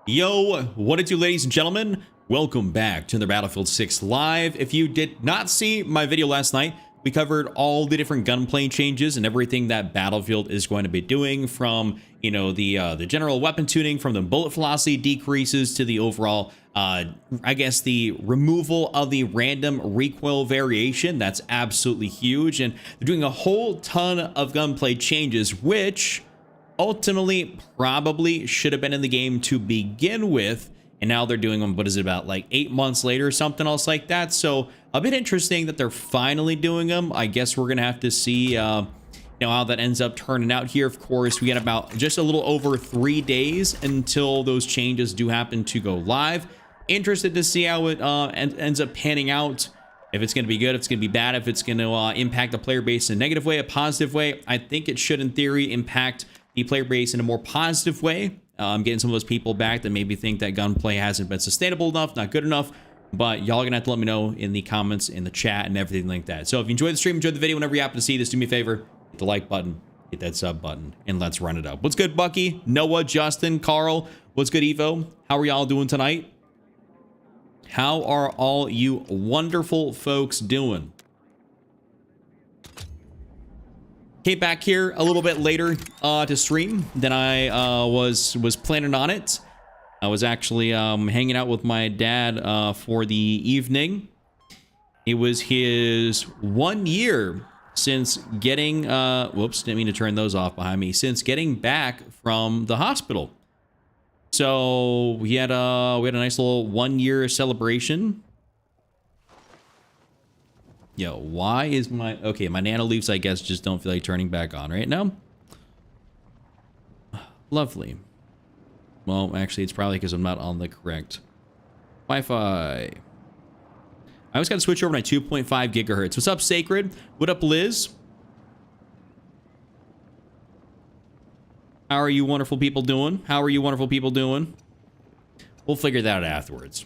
Yo, what it do, ladies and gentlemen? Welcome back to the Battlefield 6 Live. If you did not see my video last night, we covered all the different gunplay changes and everything that Battlefield is going to be doing, from, you know, the general weapon tuning, from the bullet velocity decreases to the overall, I guess, the removal of the random recoil variation. That's absolutely huge. And they're doing a whole ton of gunplay changes, which ultimately probably should have been in the game to begin with, and now they're doing them, what is it, about like 8 months later or something else like that. So a bit interesting that they're finally doing them. I guess we're gonna have to see how that ends up turning out here. Of course, we got about just a little over 3 days until those changes do happen to go live. Interested to see how it ends up panning out. If it's going to be good, if it's going to be bad, if it's going to impact the player base in a negative way, a positive way. I think it should, in theory, impact the player base in a more positive way. Getting some of those people back that maybe think that gunplay hasn't been sustainable enough, not good enough. But y'all are gonna have to let me know in the comments, in the chat, and everything like that. So if you enjoyed the stream, enjoyed the video, whenever you happen to see this, do me a favor, hit the like button, hit that sub button, and let's run it up. What's good, Bucky, Noah, Justin, Carl? What's good, Evo? How are y'all doing tonight? How are all you wonderful folks doing? Came back here a little bit later to stream than I was planning on it. I was actually hanging out with my dad for the evening. It was his 1 year since getting whoops, didn't mean to turn those off behind me, since getting back from the hospital. So we had a nice little 1 year celebration. Yo, why is my... Okay, my nano leaves, I guess, just don't feel like turning back on right now. Lovely. Well, actually, it's probably because I'm not on the correct Wi-Fi. I always got to switch over to 2.5 gigahertz. What's up, Sacred? What up, Liz? How are you wonderful people doing? How are you wonderful people doing? We'll figure that out afterwards.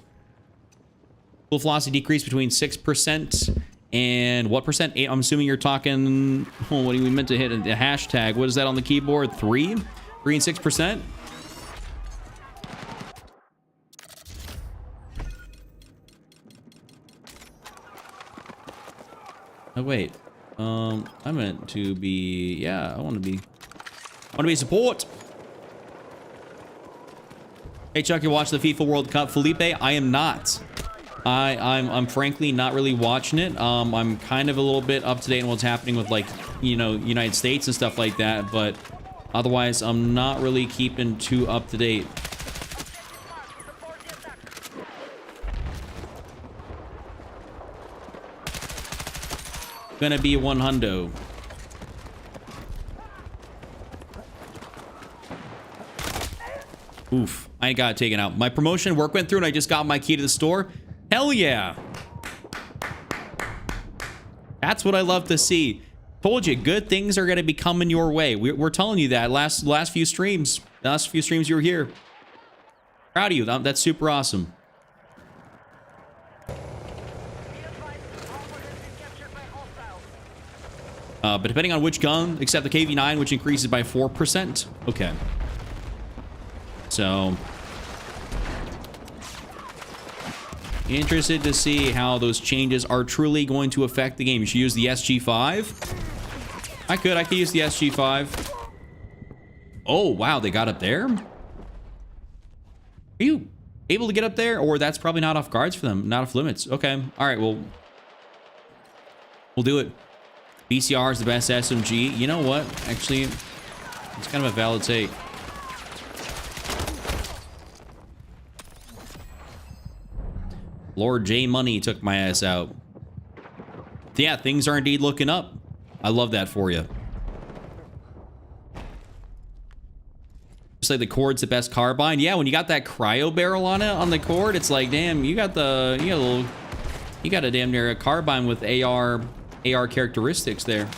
Full velocity decrease between 6% and what percent? 8. I'm assuming you're talking, oh, what do we meant to hit? A hashtag. What is that on the keyboard? 3 and 6%. Oh wait, I meant to be, yeah, I want to be support. Hey Chuck, you watch the FIFA World Cup? Felipe, I am not. I'm frankly not really watching it. I'm kind of a little bit up to date on what's happening with, like, you know, United States and stuff like that, but otherwise I'm not really keeping too up to date. Gonna be 100. Oof, I got it taken out. My promotion work went through and I just got my key to the store. Hell yeah. That's what I love to see. Told you, good things are going to be coming your way. We're telling you that last few streams. The last few streams you were here. Proud of you. That's super awesome. But depending on which gun, except the KV9, which increases by 4%. Okay. So... interested to see how those changes are truly going to affect the game. You should use the SG5. I could use the SG5. Oh, wow, they got up there? Are you able to get up there? Or that's probably not off guards for them, not off limits. Okay, all right, well, we'll do it. BCR is the best SMG. You know what? Actually, it's kind of a valid take. Lord J Money took my ass out. Yeah, things are indeed looking up. I love that for you. Just like the Cord's the best carbine. Yeah, when you got that cryo barrel on it, on the Cord, it's like, damn, you got a damn near a carbine with AR characteristics there.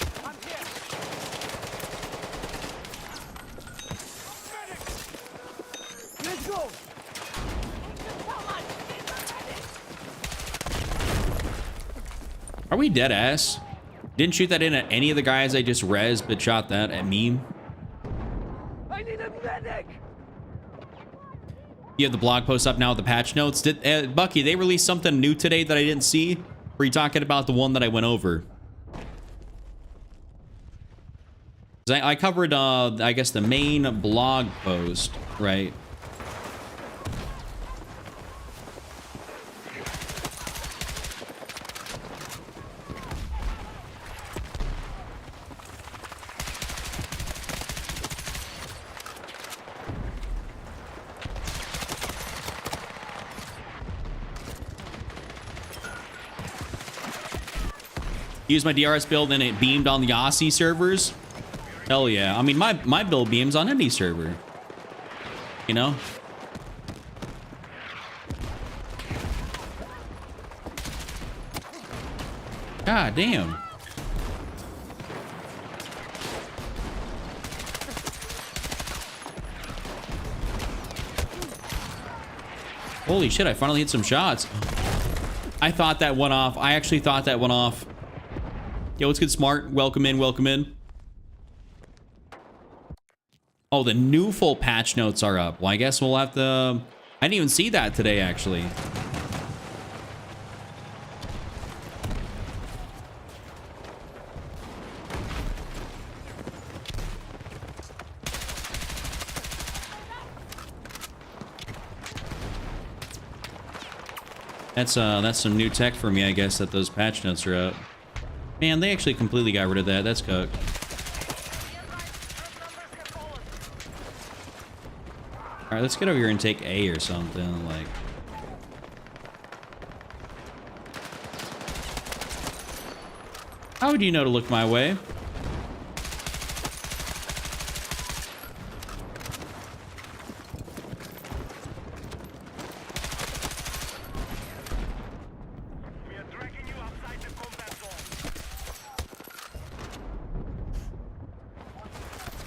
Are we dead ass? Didn't shoot that in at any of the guys I just rezzed, but shot that at me. I need a medic. You have the blog post up now with the patch notes. Did Bucky, they released something new today that I didn't see? Or are you talking about the one that I went over? I covered, I guess, the main blog post, right? Use my DRS build and it beamed on the Aussie servers. Hell yeah. I mean, my build beams on any server. You know? God damn. Holy shit, I finally hit some shots. I thought that went off. I actually thought that went off. Yo, what's good, Smart? Welcome in, welcome in. Oh, the new full patch notes are up. Well, I guess we'll have to... I didn't even see that today, actually. That's some new tech for me, I guess, that those patch notes are up. Man, they actually completely got rid of that. That's cooked. All right, let's get over here and take A or something, like... How would you know to look my way?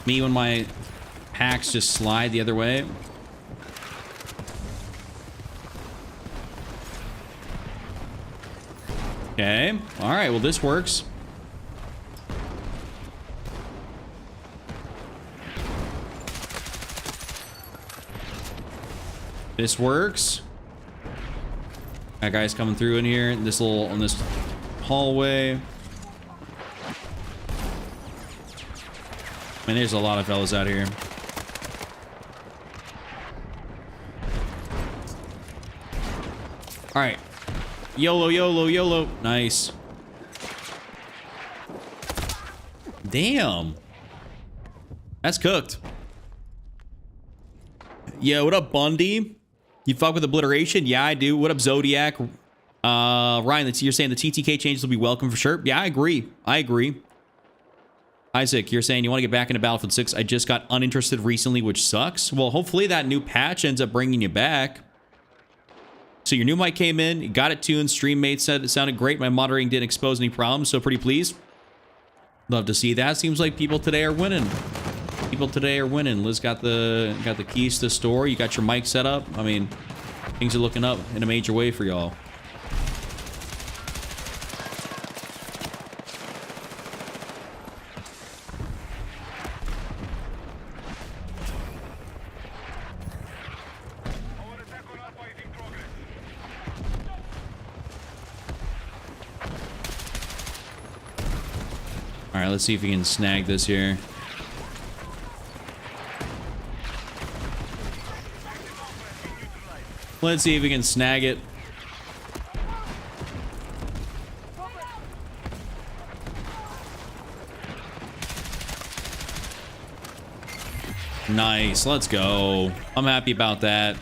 Me when my packs just slide the other way. Okay. All right. Well, this works. This works. That guy's coming through in here. In this hallway. I mean, there's a lot of fellas out here. All right. YOLO, YOLO, YOLO. Nice. Damn. That's cooked. Yo, what up, Bundy? You fuck with obliteration? Yeah, I do. What up, Zodiac? Ryan, you're saying the TTK changes will be welcome for sure? Yeah, I agree. I agree. Isaac, you're saying you want to get back into Battlefield 6. I just got uninterested recently, which sucks. Well, hopefully that new patch ends up bringing you back. So your new mic came in, you got it tuned. Streammate said it sounded great. My monitoring didn't expose any problems, so pretty pleased. Love to see that. Seems like people today are winning. People today are winning. Liz got the keys to the store. You got your mic set up. I mean, things are looking up in a major way for y'all. All right, let's see if we can snag this here. Let's see if we can snag it. Nice, let's go. I'm happy about that.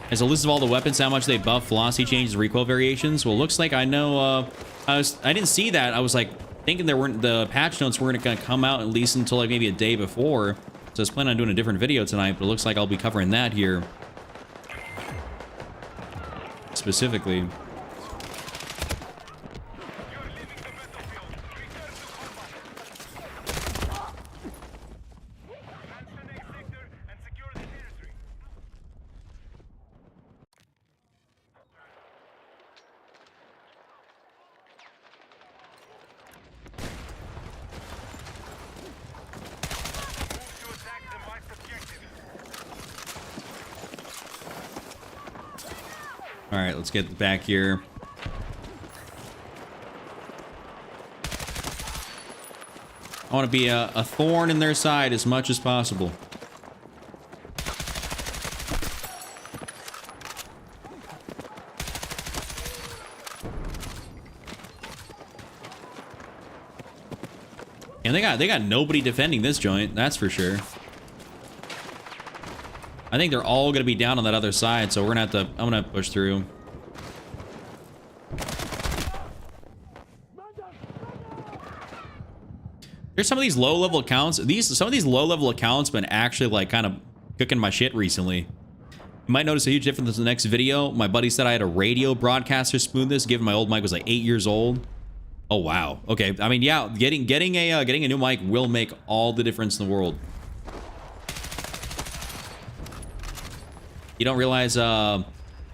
As a list of all the weapons, how much they buff, velocity changes, recoil variations. Well, looks like I know. I didn't see that. I was like thinking the patch notes weren't gonna come out at least until like maybe a day before. So I was planning on doing a different video tonight, but it looks like I'll be covering that here specifically. All right, let's get back here. I want to be a thorn in their side as much as possible. And they got nobody defending this joint, that's for sure. I think they're all gonna be down on that other side, so we're gonna have to. I'm gonna push through. There's some of these low-level accounts. Some of these low-level accounts been actually like kind of cooking my shit recently. You might notice a huge difference in the next video. My buddy said I had a radio broadcaster spoon this, given my old mic was like 8 years old. Oh wow. Okay. I mean, yeah, getting a new mic will make all the difference in the world. You don't realize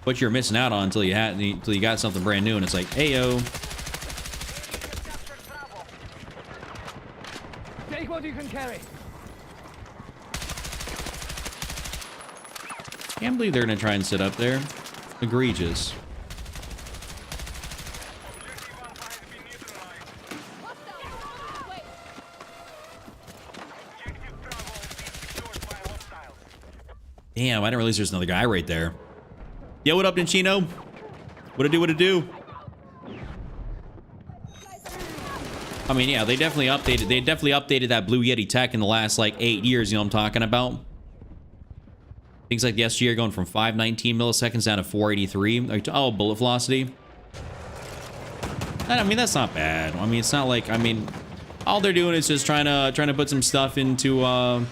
what you're missing out on until you got something brand new, and it's like, hey yo. Take what you can carry. Can't believe they're gonna try and sit up there. Egregious. Damn, I didn't realize there's another guy right there. Yo, what up, Ninchino? What it do, what it do? I mean, yeah, they definitely updated that Blue Yeti tech in the last, like, 8 years, you know what I'm talking about? Things like the SG are going from 519 milliseconds down to 483. Oh, bullet velocity. I mean, that's not bad. I mean, it's not like, I mean, all they're doing is just trying to put some stuff into,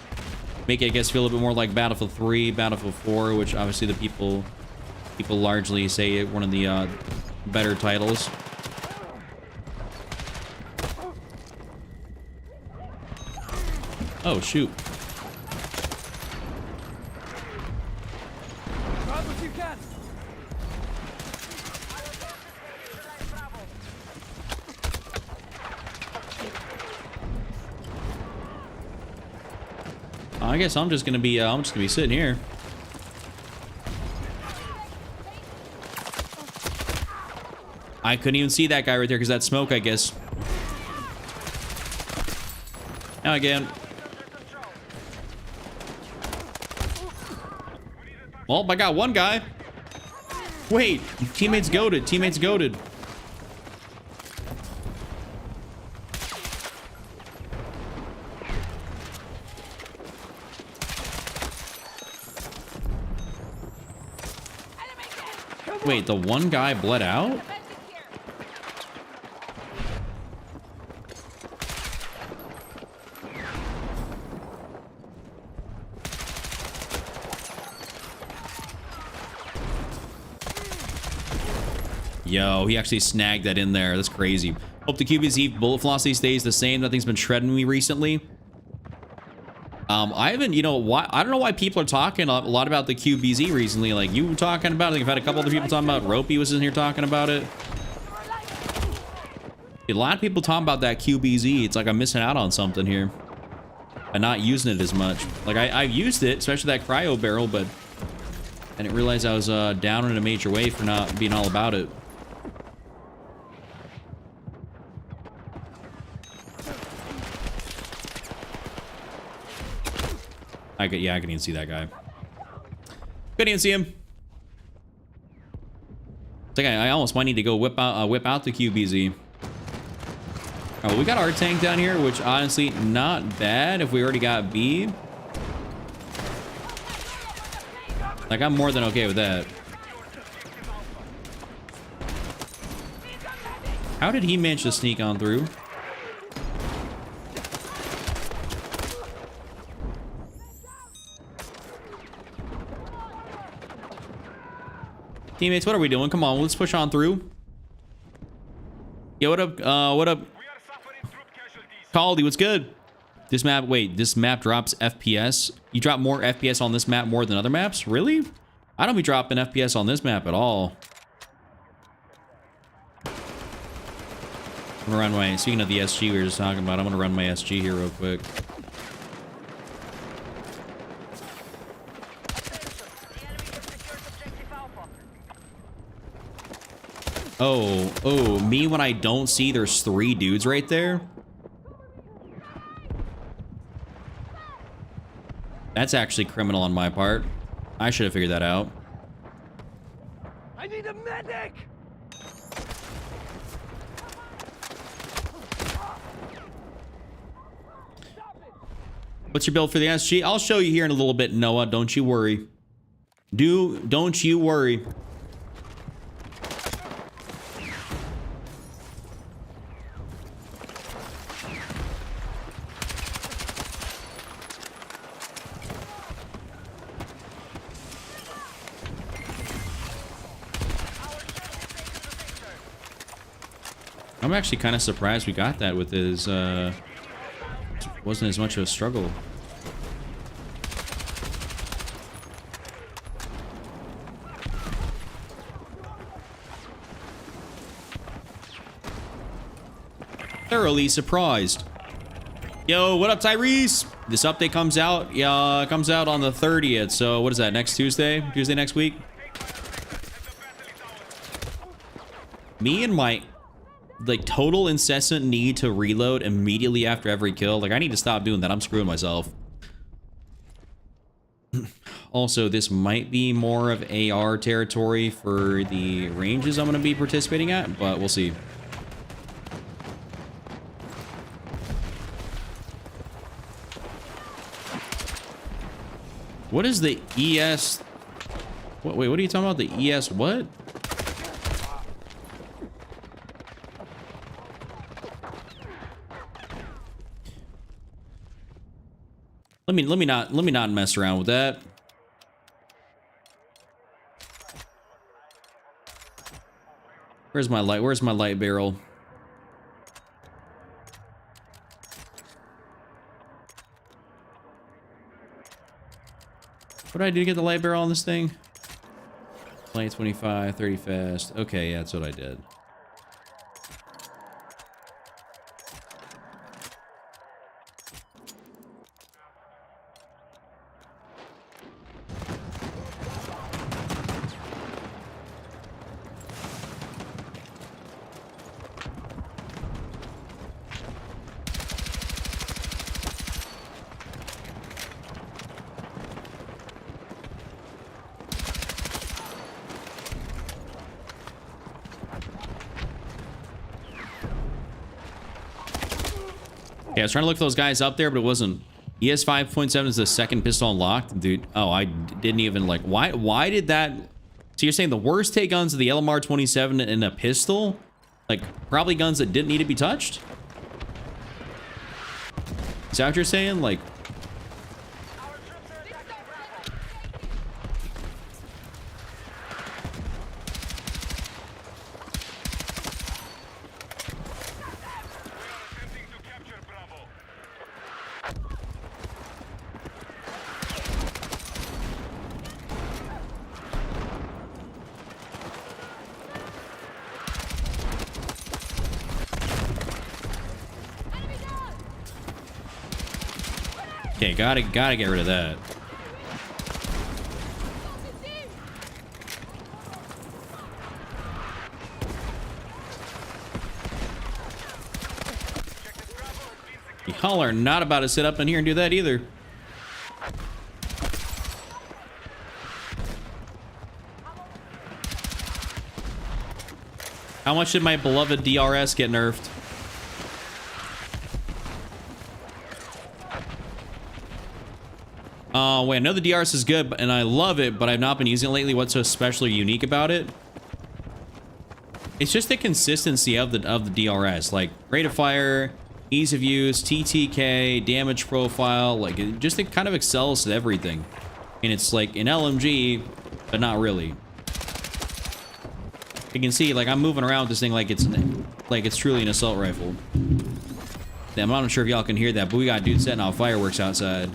make it, I guess, feel a little bit more like Battlefield 3, Battlefield 4, which obviously the people largely say one of the better titles. Oh shoot! Grab what you can. I guess I'm just gonna be sitting here. I couldn't even see that guy right there because that smoke, I guess. Now again. Well, I got one guy. Wait, teammates goated. Teammates goated. Wait, the one guy bled out? Yo, he actually snagged that in there. That's crazy. Hope the QBZ bullet velocity stays the same. Nothing's been shredding me recently. I haven't, you know, why? I don't know why people are talking a lot about the QBZ recently. Like you talking about it. I've had a couple other people talking about it. Ropey was in here talking about it. A lot of people talking about that QBZ. It's like I'm missing out on something here. I'm not using it as much. Like I've used it, especially that cryo barrel, but I didn't realize I was down in a major way for not being all about it. Yeah, I can even see that guy. Couldn't even see him. It's like I almost might need to go whip out the QBZ. Oh, we got our tank down here, which honestly not bad if we already got B. Like I'm more than okay with that. How did he manage to sneak on through? Teammates, what are we doing? Come on, let's push on through. Yo, what up? What up? Caldy, what's good? This map, wait, this map drops FPS? You drop more FPS on this map more than other maps? Really? I don't be dropping FPS on this map at all. I'm gonna run my, speaking of the SG we were just talking about, I'm gonna run my SG here real quick. Oh, me when I don't see there's 3 dudes right there. That's actually criminal on my part. I should have figured that out. I need a medic! What's your build for the SG? I'll show you here in a little bit, Noah. Don't you worry. Don't you worry. I'm actually kind of surprised we got that with his, wasn't as much of a struggle. Thoroughly surprised. Yo, what up, Tyrese? This update comes out, it comes out on the 30th. So what is that, next Tuesday? Tuesday next week? Me and my like total incessant need to reload immediately after every kill. Like I need to stop doing that. I'm screwing myself. Also, this might be more of AR territory for the ranges I'm going to be participating at, but we'll see. What is the ES? Wait, what are you talking about? The ES what? Let me not mess around with that. Where's my light barrel? What did I do to get the light barrel on this thing? Light 25, 30 fast. Okay, yeah, that's what I did. Yeah, I was trying to look for those guys up there, but it wasn't. ES 5.7 is the second pistol unlocked, dude. Oh, I didn't even like. Why did that? So you're saying the worst take guns of the LMR 27 and a pistol, like probably guns that didn't need to be touched? Is that what you're saying? Like. Okay, gotta get rid of that. Y'all are not about to sit up in here and do that either. How much did my beloved DRS get nerfed? Wait, I know the DRS is good, and I love it, but I've not been using it lately. What's so especially unique about it? It's just the consistency of the DRS, like rate of fire, ease of use, TTK, damage profile, like it just it kind of excels at everything. And it's like an LMG, but not really. You can see, like I'm moving around with this thing like it's truly an assault rifle. Damn, I'm not sure if y'all can hear that, but we got dudes setting off fireworks outside.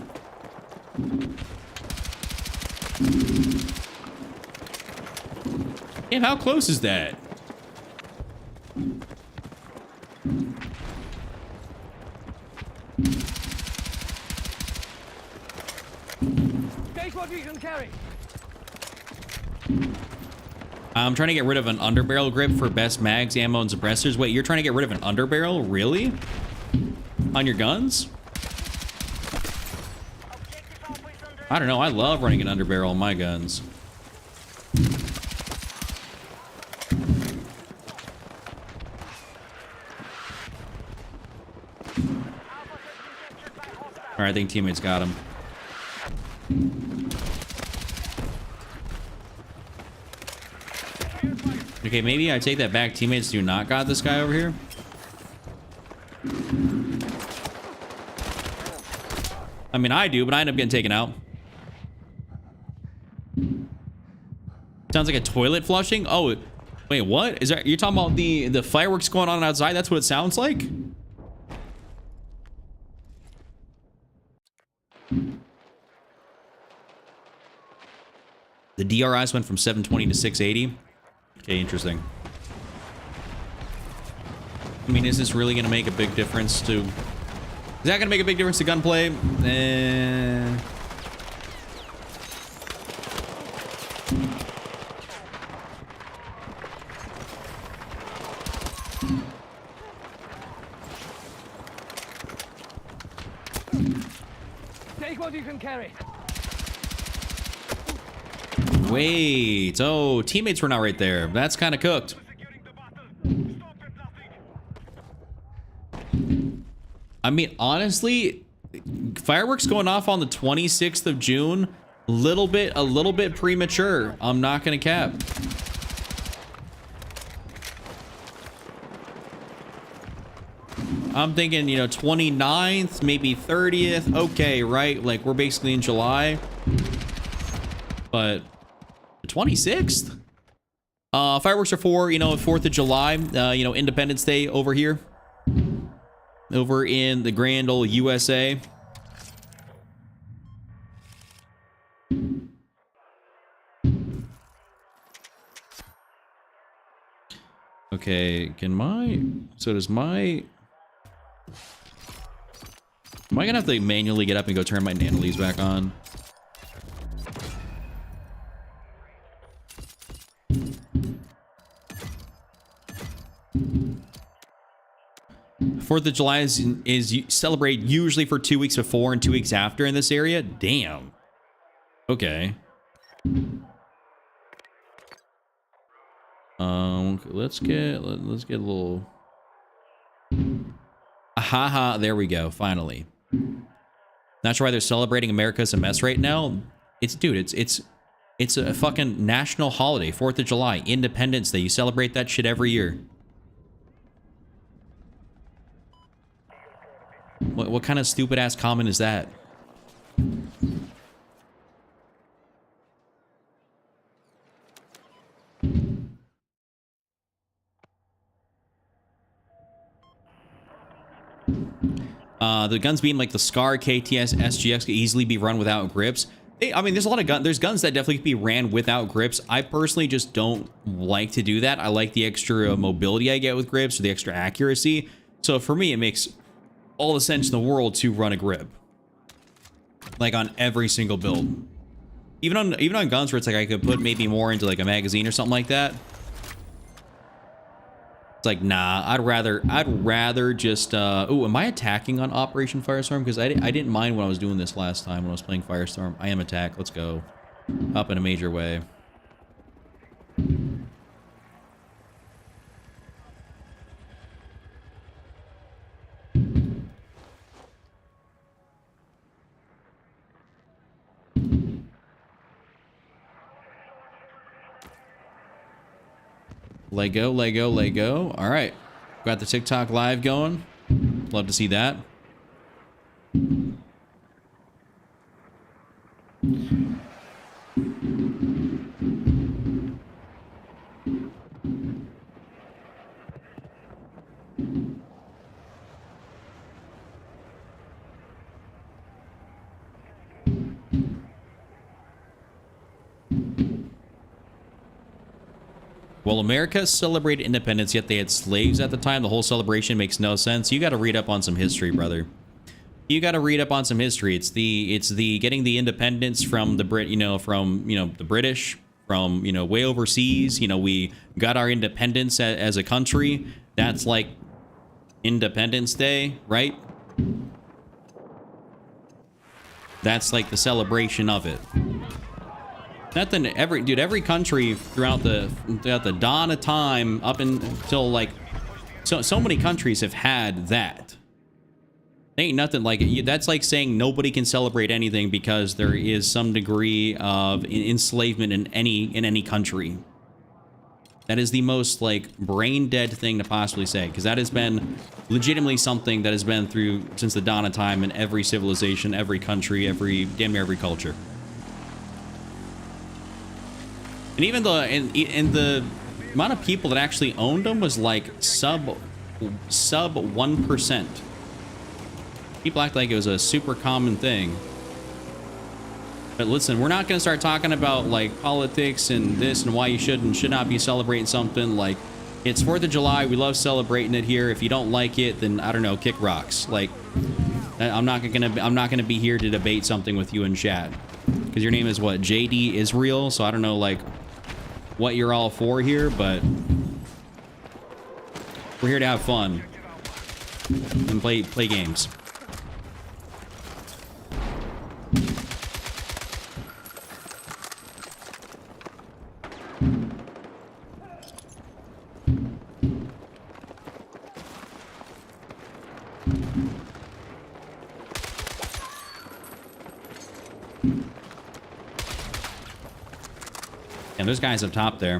Damn, how close is that? Take what you can carry. I'm trying to get rid of an underbarrel grip for best mags, ammo, and suppressors. Wait, you're trying to get rid of an underbarrel? Really? On your guns? I don't know. I love running an underbarrel on my guns. All right, I think teammates got him. Okay, maybe I take that back. Teammates do not got this guy over here. I mean, I do, but I end up getting taken out. Sounds like a toilet flushing. Oh, wait, what? Is that, you're talking about the fireworks going on outside? That's what it sounds like? The DRIs went from 720 to 680. Okay, interesting. I mean, is this really going to make a big difference to... Is that going to make a big difference to gunplay? Take what you can carry. Wait. Oh, teammates were not right there. That's kind of cooked. I mean, honestly, fireworks going off on the 26th of June, a little bit premature. I'm not gonna cap. I'm thinking, you know, 29th, maybe 30th. Okay, right? Like, we're basically in July. But the 26th? Fireworks are for, you know, 4th of July, you know, Independence Day over here. Over in the grand old USA. Okay, can my... So does my... Am I gonna have to manually get up and go turn my nanolies back on? 4th of July is celebrate usually for 2 weeks before and 2 weeks after in this area. Damn. Okay. Let's get a little. Haha, there we go. Finally. Not sure why they're celebrating America's a mess right now. It's a fucking national holiday. 4th of July, Independence Day. You celebrate that shit every year. What kind of stupid ass comment is that? The guns being like the SCAR, KTS, SGX can easily be run without grips. I mean, there's a lot of guns. There's guns that definitely can be ran without grips. I personally just don't like to do that. I like the extra mobility I get with grips or the extra accuracy. So for me, it makes all the sense in the world to run a grip, like on every single build. Even on guns where it's like I could put maybe more into like a magazine or something like that. It's like, nah, I'd rather just, oh, am I attacking on Operation Firestorm? Because I didn't mind when I was doing this last time when I was playing Firestorm. I am attack. Let's go. Up in a major way. Lego, Lego, Lego. All right. Got the TikTok live going. Love to see that. Well, America celebrated independence, yet they had slaves at the time. The whole celebration makes no sense. You got to read up on some history, brother. You got to read up on some history. It's the getting the independence from the the British, from, you know, way overseas. You know, we got our independence as a country. That's like Independence Day, right? That's like the celebration of it. Nothing, every country throughout the dawn of time up until like, so many countries have had that. Ain't nothing like it. That's like saying nobody can celebrate anything because there is some degree of enslavement in any country. That is the most like brain dead thing to possibly say, because that has been legitimately something that has been through since the dawn of time in every civilization, every country, damn near every culture. And even the amount of people that actually owned them was like sub 1%. People act like it was a super common thing. But listen, we're not going to start talking about like politics and this and why you should and should not be celebrating something. Like, it's 4th of July. We love celebrating it here. If you don't like it, then I don't know, kick rocks. Like, I'm not gonna be here to debate something with you in chat, because your name is what, JD Israel. So I don't know like what you're all for here, but we're here to have fun and play games. And there's guys up top there.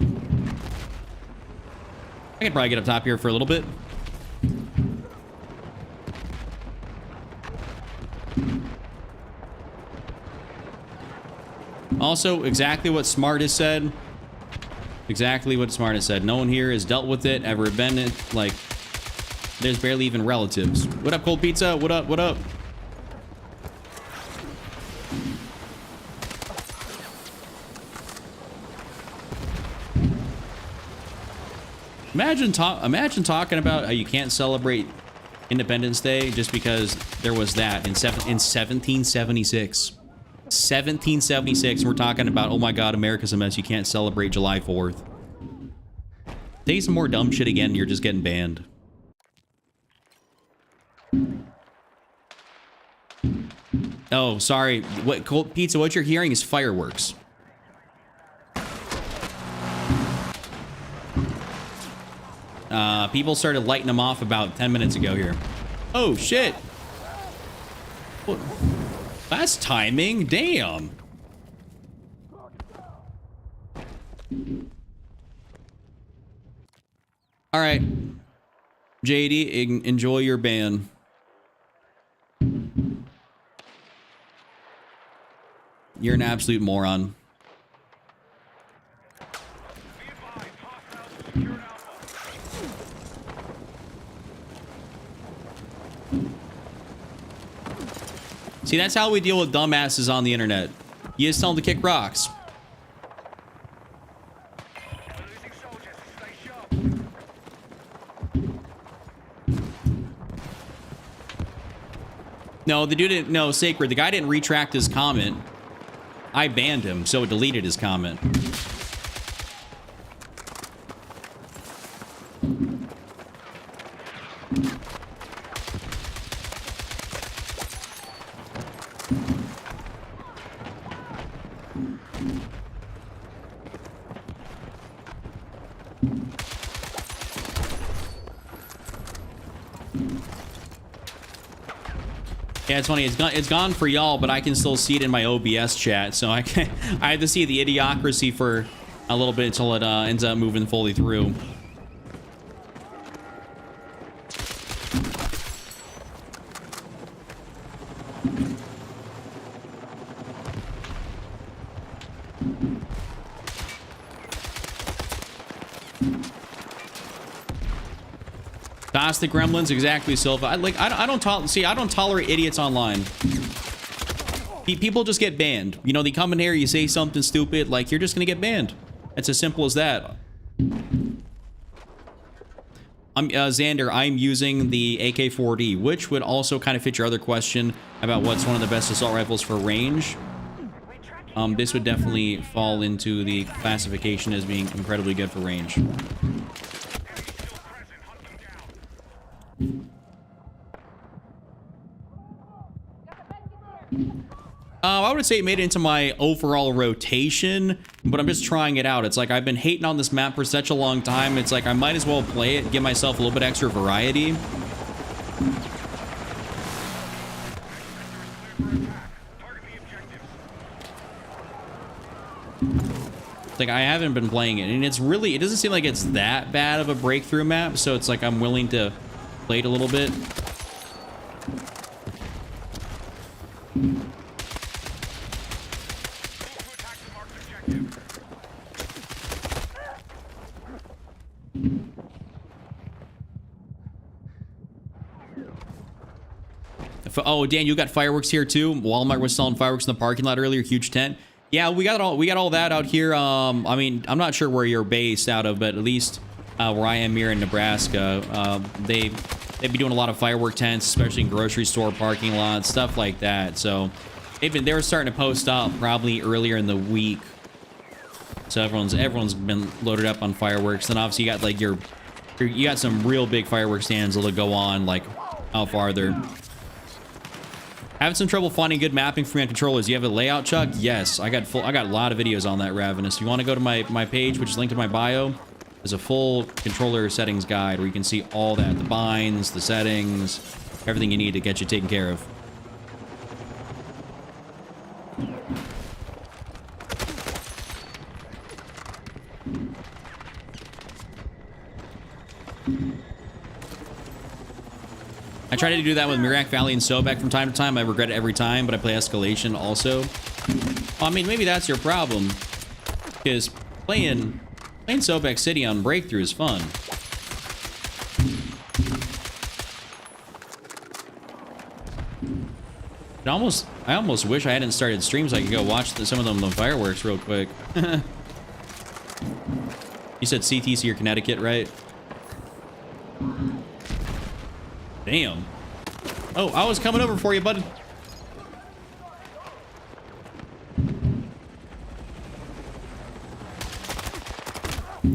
I could probably get up top here for a little bit. Also, exactly what Smart has said. Exactly what Smart has said. No one here has dealt with it, ever been it. Like, there's barely even relatives. What up, Cold Pizza? What up? What up? Imagine talking about how you can't celebrate Independence Day just because there was that in 1776. 1776, we're talking about, oh my god, America's a mess, you can't celebrate July 4th. Say some more dumb shit again, you're just getting banned. Oh, sorry. What, Cold Pizza, what you're hearing is fireworks. People started lighting them off about 10 minutes ago here. Oh, shit. What? That's timing. Damn. All right. JD, enjoy your ban. You're an absolute moron. See, that's how we deal with dumbasses on the internet. You just tell them to kick rocks. No, the dude didn't. No, Sacred. The guy didn't retract his comment. I banned him, so it deleted his comment. Yeah, it's funny. It's gone for y'all, but I can still see it in my OBS chat. So I have to see the idiocracy for a little bit until it ends up moving fully through. Toss the gremlins, exactly, Silva. I don't tolerate idiots online. People just get banned. You know, they come in here, you say something stupid, like, you're just gonna get banned. It's as simple as that. Xander, I'm using the AK-4D, which would also kind of fit your other question about what's one of the best assault rifles for range. this would definitely fall into the classification as being incredibly good for range. I would say it made it into my overall rotation, but I'm just trying it out. It's like I've been hating on this map for such a long time. It's like I might as well play it, give myself a little bit extra variety. It's like I haven't been playing it, and it doesn't seem like it's that bad of a breakthrough map, so it's like I'm willing to play it a little bit. Oh, Dan, you got fireworks here too? Walmart was selling fireworks in the parking lot earlier. Huge tent. Yeah, we got all that out here. I mean, I'm not sure where you're based out of, but at least where I am here in Nebraska, they'd be doing a lot of firework tents, especially in grocery store parking lots, stuff like that. So they were starting to post up probably earlier in the week. So everyone's been loaded up on fireworks. Then obviously you got like you got some real big fireworks stands that'll go on like out farther. Having some trouble finding good mapping for my controllers. You have a layout, Chuck? Yes, I got a lot of videos on that, Ravenous. If you want to go to my page, which is linked in my bio, there's a full controller settings guide where you can see all that, the binds, the settings, everything you need to get you taken care of. I try to do that with Mirac Valley and Sobek from time to time. I regret it every time, but I play Escalation also. Well, I mean, maybe that's your problem. Because playing Sobek City on Breakthrough is fun. I almost wish I hadn't started streams so I could go watch some of them on fireworks real quick. You said CTC or Connecticut, right? Damn. Oh, I was coming over for you, bud.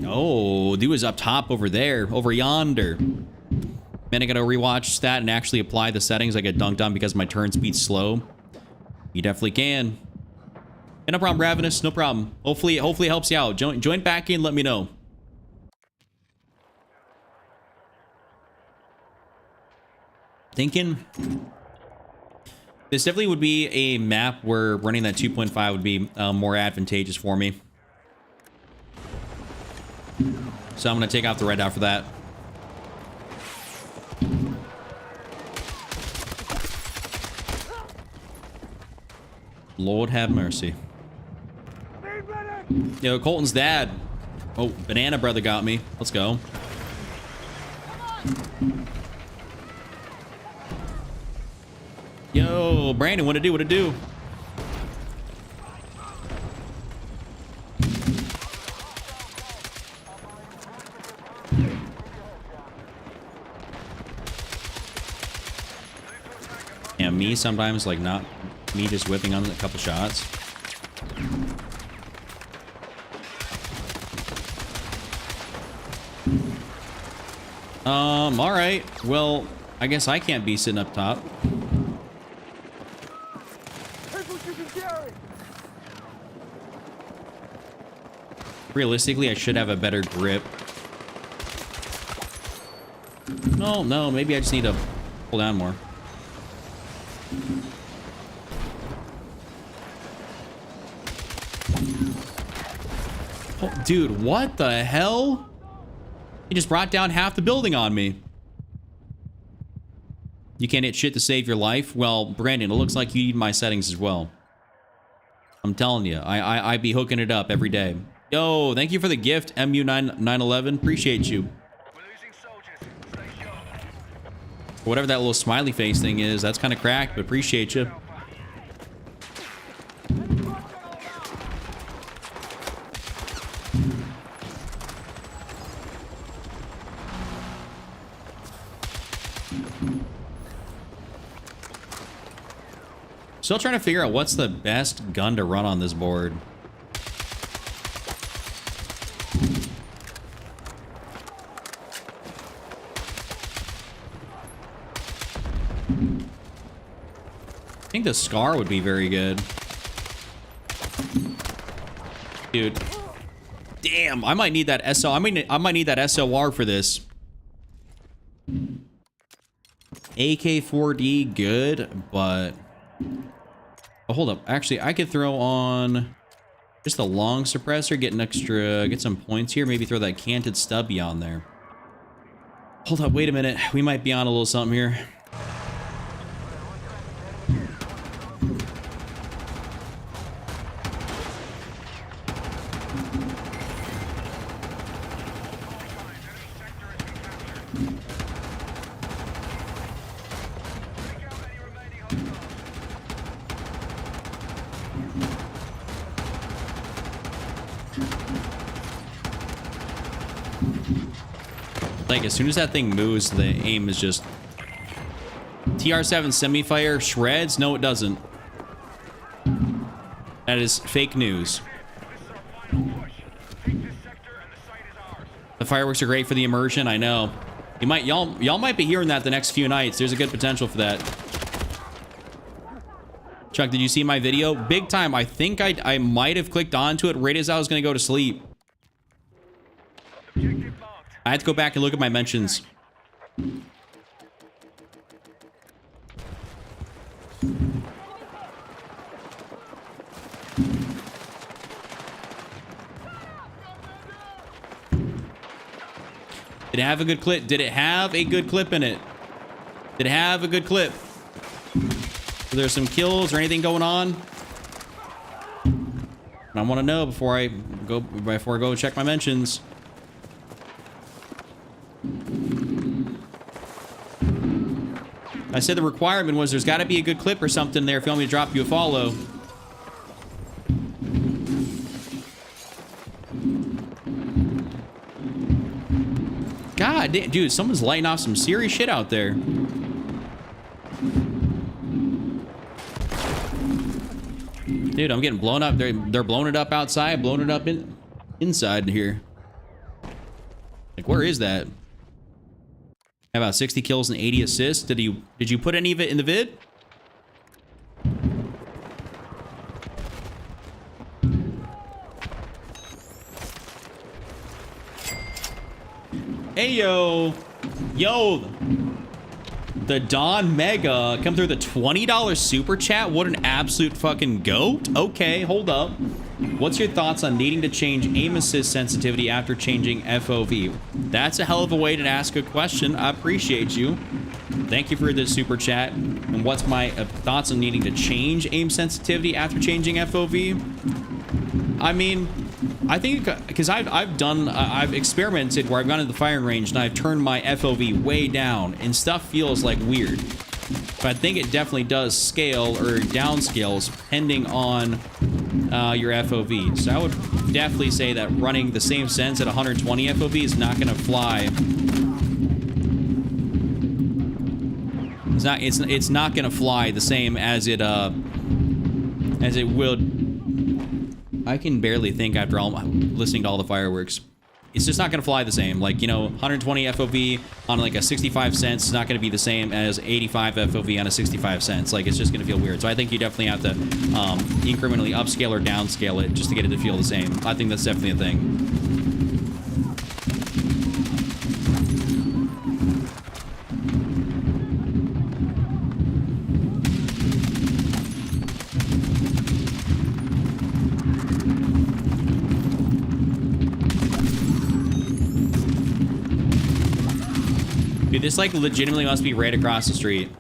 Oh, dude was up top over there, over yonder. Man, I gotta rewatch that and actually apply the settings. I get dunked on because my turn speed's slow. You definitely can. Hey, no problem, Ravenous. No problem. Hopefully it helps you out. Join back in. Let me know. Thinking this definitely would be a map where running that 2.5 would be more advantageous for me. So I'm going to take off the red dot for that. Lord have mercy. Yo, Colton's dad. Oh, Banana Brother got me. Let's go. Yo, Brandon, what it do? What it do? Yeah, me sometimes, like, not me just whipping on a couple shots. All right. Well, I guess I can't be sitting up top. Realistically, I should have a better grip. No, maybe I just need to pull down more. Oh, dude, what the hell? He just brought down half the building on me. You can't hit shit to save your life? Well, Brandon, it looks like you need my settings as well. I'm telling you, I be hooking it up every day. Yo, thank you for the gift, MU911. Appreciate you. Whatever that little smiley face thing is, that's kind of cracked, but appreciate you. Still trying to figure out what's the best gun to run on this board. I think the SCAR would be very good. Dude. Damn, I might need that SL. I might need that SLR for this. AK-4D, good, but... Oh, hold up. Actually, I could throw on just a long suppressor, get some points here. Maybe throw that canted stubby on there. Hold up, wait a minute. We might be on a little something here. Like, as soon as that thing moves, the aim is just... TR7 semi-fire shreds? No, it doesn't. That is fake news. The fireworks are great for the immersion, I know. Y'all might be hearing that the next few nights. There's a good potential for that. Chuck, did you see my video? Big time. I think I might have clicked onto it right as I was going to go to sleep. I had to go back and look at my mentions. Did it have a good clip? Did it have a good clip in it? Did it have a good clip? Are there some kills or anything going on? I want to know before I go check my mentions. I said the requirement was there's got to be a good clip or something there if you want me to drop you a follow. God damn, dude, someone's lighting off some serious shit out there. Dude, I'm getting blown up. They're blowing it up outside, blowing it up inside here. Like, where is that? How about 60 kills and 80 assists? Did you put any of it in the vid? Hey, yo. The Don Mega come through the $20 super chat. What an absolute fucking goat. Okay, hold up. What's your thoughts on needing to change aim assist sensitivity after changing FOV? That's a hell of a way to ask a question. I appreciate you. Thank you for the super chat. And what's my thoughts on needing to change aim sensitivity after changing FOV? I mean, I think because I've experimented where I've gone to the firing range and I've turned my FOV way down and stuff feels like weird. But I think it definitely does scale or downscales depending on your FOV. So I would definitely say that running the same sense at 120 FOV is not going to fly. It's not going to fly the same as it would. I can barely think after listening to all the fireworks. It's just not going to fly the same. Like, you know, 120 FOV on like a 65 cents is not going to be the same as 85 FOV on a 65 cents. Like, it's just going to feel weird. So I think you definitely have to incrementally upscale or downscale it just to get it to feel the same. I think that's definitely a thing. Dude, this like legitimately must be right across the street.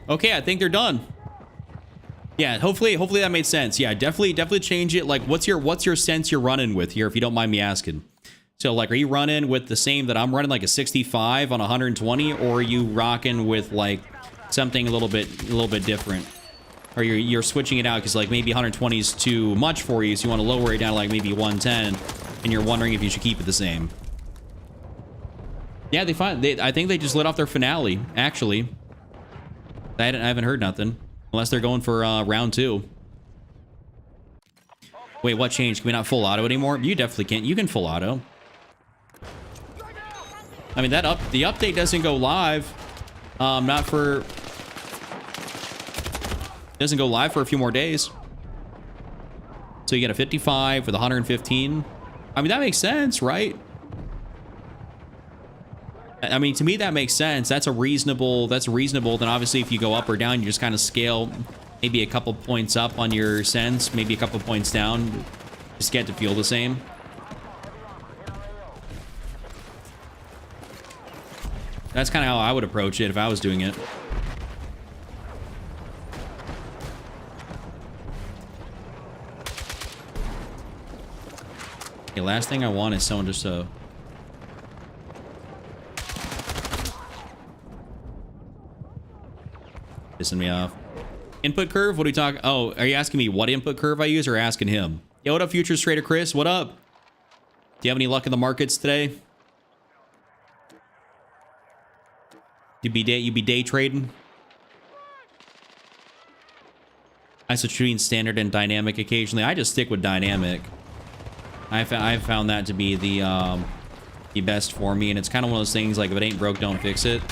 Okay, I think they're done. Yeah, hopefully that made sense. Yeah, definitely change it. Like, what's your sense you're running with here, if you don't mind me asking? So, like, are you running with the same that I'm running, like a 65 on 120, or are you rocking with like something a little bit different? or you're switching it out because like maybe 120 is too much for you, so you want to lower it down to like maybe 110, and you're wondering if you should keep it the same. Yeah, I think they just lit off their finale, actually. I haven't heard nothing. Unless they're going for round 2. Wait, what changed? Can we not full auto anymore? You definitely can't. You can full auto. I mean, the update doesn't go live. Doesn't go live for a few more days. So you get a 55 with 115. I mean, that makes sense, right? I mean, to me, that makes sense. That's reasonable. Then obviously, if you go up or down, you just kind of scale maybe a couple points up on your sense, maybe a couple points down. Just get to feel the same. That's kind of how I would approach it if I was doing it. Okay, last thing I want is someone just to... pissing me off. Input curve? What are we talking? Oh, are you asking me what input curve I use or asking him? Yo, what up, Futures Trader Chris? What up? Do you have any luck in the markets today? You be day trading? I switch between standard and dynamic occasionally. I just stick with dynamic. I've found that to be the best for me, and it's kind of one of those things like if it ain't broke, don't fix it.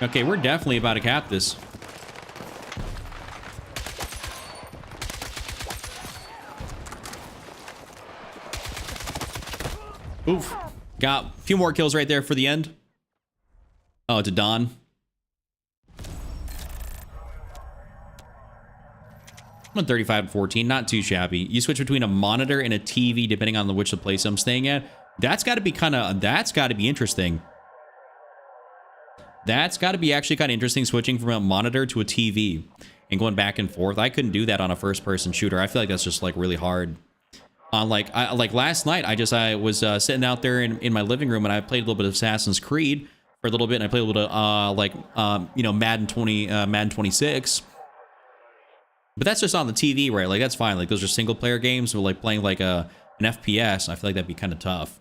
Okay, we're definitely about to cap this. Oof. Got a few more kills right there for the end. Oh, to Don. I'm on 35-14, not too shabby. You switch between a monitor and a TV depending on which place I'm staying at. That's got to be interesting. That's got to be actually kind of interesting, switching from a monitor to a TV and going back and forth. I couldn't do that on a first-person shooter. I feel like that's just like really hard. Like last night, I was sitting out there in my living room and I played a little bit of Assassin's Creed for a little bit, and I played a little bit of Madden 26. But that's just on the TV, right? Like that's fine. Like those are single-player games, so like playing like an FPS, I feel like that'd be kind of tough.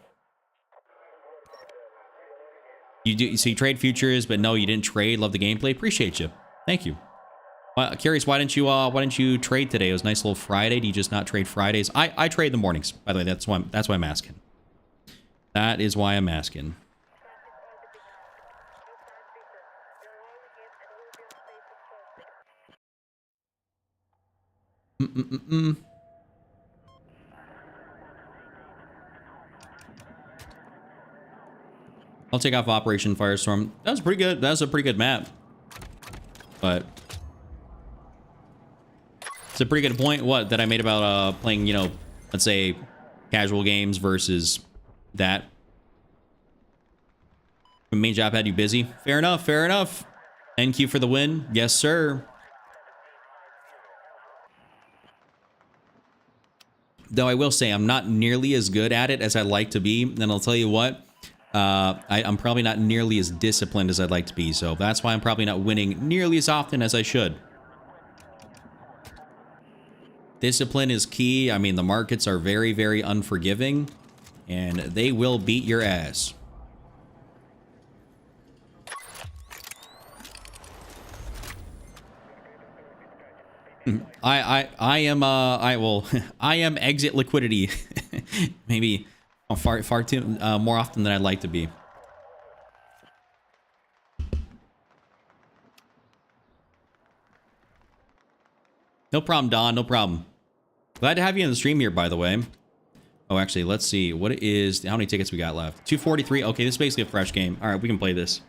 So you trade futures, but no, you didn't trade. Love the gameplay. Appreciate you. Thank you. Curious, why didn't you trade today? It was a nice little Friday. Do you just not trade Fridays? I trade the mornings. By the way, that's why I'm asking. That is why I'm asking. I'll take off Operation Firestorm. That was pretty good. That was a pretty good map. But it's a pretty good point, that I made about playing, let's say casual games versus that. The main job had you busy. Fair enough, fair enough. NQ for the win. Yes, sir. Though I will say I'm not nearly as good at it as I'd like to be. And I'll tell you what. I'm probably not nearly as disciplined as I'd like to be, so that's why I'm probably not winning nearly as often as I should. Discipline is key. I mean, the markets are very, very unforgiving, and they will beat your ass. I am exit liquidity. Maybe far too more often than I'd like to be. No problem, Don. No problem. Glad to have you in the stream here, by the way. Oh, actually, let's see. What is... how many tickets we got left? 243. Okay, this is basically a fresh game. All right, we can play this.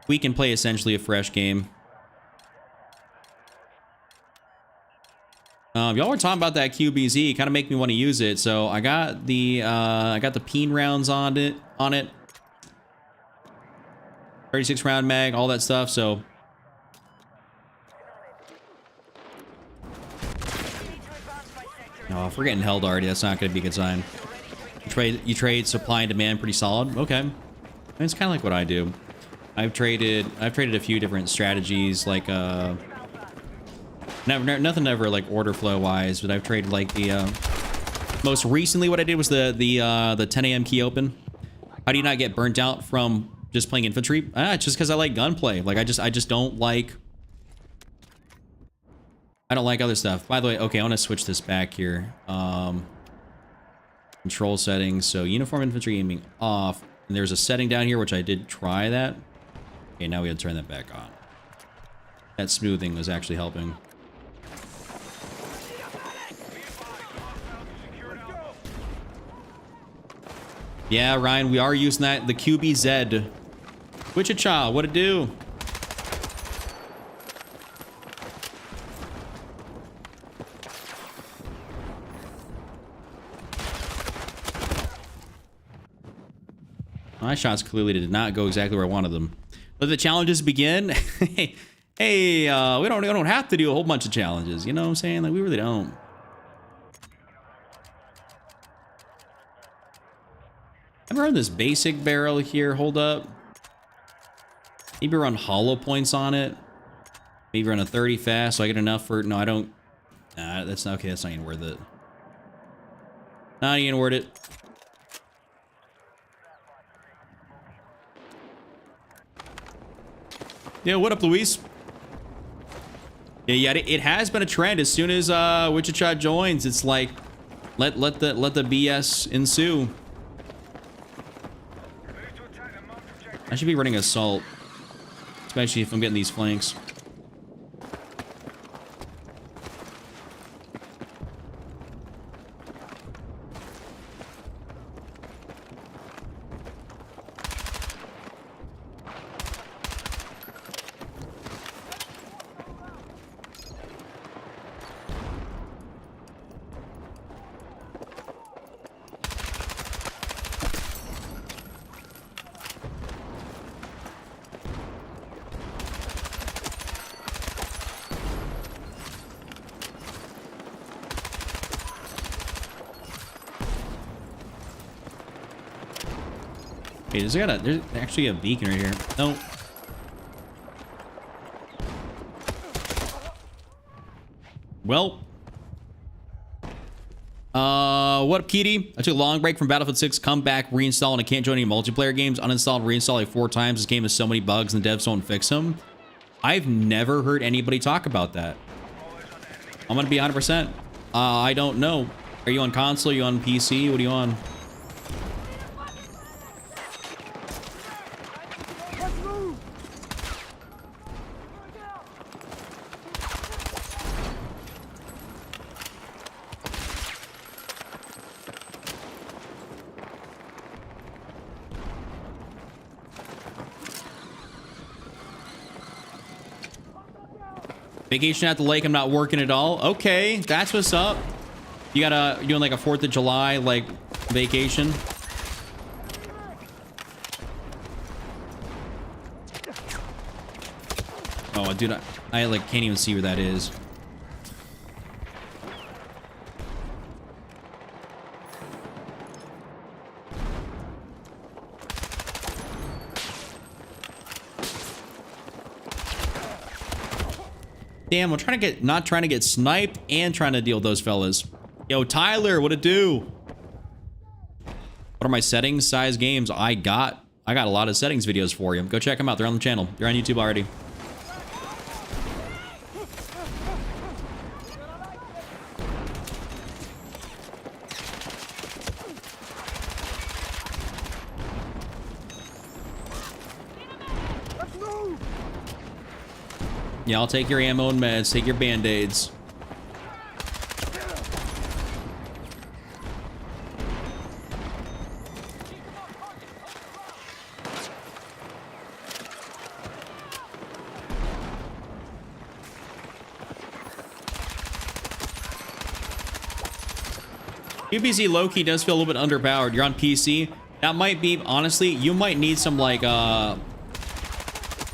We can play essentially a fresh game. Y'all were talking about that QBZ, kind of make me want to use it. So I got the peen rounds on it. 36 round mag, all that stuff. So Oh, if we're getting held already, that's not going to be a good sign. You trade supply and demand pretty solid. Okay. It's kind of like what I do. I've traded a few different strategies, like nothing ever like order flow wise, but I've traded like the most recently what I did was the 10 a.m. key open. How do you not get burnt out from just playing infantry? It's just because I like gunplay. Like I just don't like. I don't like other stuff. By the way, okay, I want to switch this back here. Control settings. So uniform infantry aiming off. And there's a setting down here, which I did try that. Okay, now we have to turn that back on. That smoothing was actually helping. Yeah, Ryan, we are using that. The QBZ. Wichita, what it do? My shots clearly did not go exactly where I wanted them. Let the challenges begin. Hey, we don't have to do a whole bunch of challenges. You know what I'm saying? Like we really don't. I've run this basic barrel here. Hold up. Maybe run hollow points on it. Maybe run a 30 fast so I get enough for. No, I don't. Nah, that's not okay. That's not even worth it. Not even worth it. Yeah, what up, Luis? Yeah, it has been a trend. As soon as Wichita joins, it's like let the BS ensue. I should be running assault, especially if I'm getting these flanks. Okay, there's actually a beacon right here. No. Well. What up, Kitty? I took a long break from Battlefield 6, come back, reinstall, and I can't join any multiplayer games. Uninstalled, reinstall like 4 times. This game has so many bugs and the devs won't fix them. I've never heard anybody talk about that. I'm gonna be 100%. I don't know. Are you on console? Are you on PC? What are you on? Vacation at the lake. I'm not working at all. Okay, that's what's up. You're doing like a 4th of July like vacation. Oh, dude, I like can't even see where that is. Damn, I'm not trying to get sniped and trying to deal with those fellas. Yo, Tyler, what it do? What are my settings? Size games? I got a lot of settings videos for you. Go check them out. They're on the channel. They're on YouTube already. Yeah, I'll take your ammo and meds. Take your band-aids. UBZ low-key does feel a little bit underpowered. You're on PC. That might be, honestly, you might need some, like, you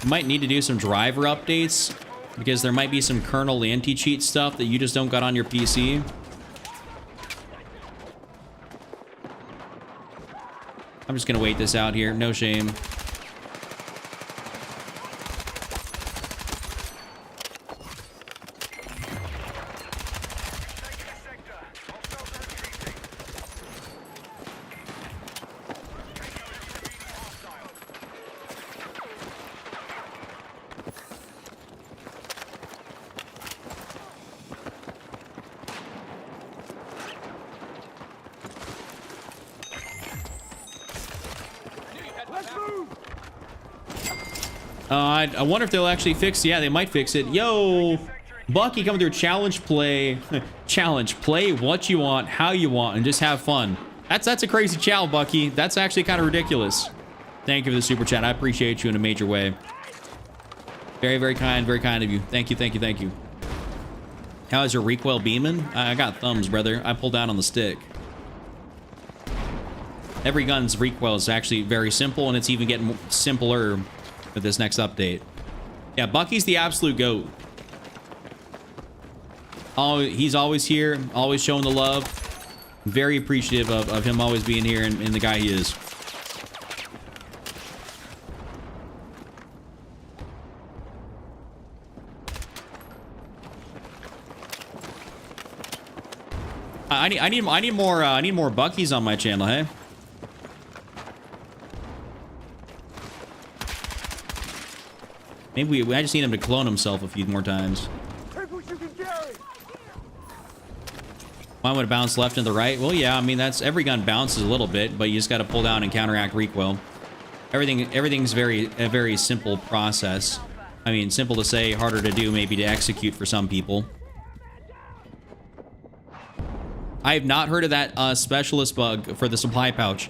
might need to do some driver updates because there might be some kernel anti-cheat stuff that you just don't got on your PC. I'm just gonna wait this out here. No shame. I wonder if they'll actually fix. Yeah, they might fix it. Yo, Bucky coming through. Challenge play. Challenge play what you want, how you want, and just have fun. That's a crazy chow, Bucky. That's actually kind of ridiculous. Thank you for the super chat. I appreciate you in a major way. Very, very kind of you. Thank you, thank you, thank you. How is your recoil beaming? I got thumbs, brother. I pull down on the stick. Every gun's recoil is actually very simple, and it's even getting simpler with this next update. Yeah, Bucky's the absolute GOAT. Oh, he's always here, always showing the love. Very appreciative of him always being here and the guy he is. I need more Buckies on my channel, hey? Maybe I just need him to clone himself a few more times. Take what you can carry. Why would it bounce left and the right? Well, yeah, I mean, that's every gun bounces a little bit, but you just got to pull down and counteract recoil. Everything's a very simple process. I mean, simple to say, harder to do, maybe to execute for some people. I have not heard of that specialist bug for the supply pouch.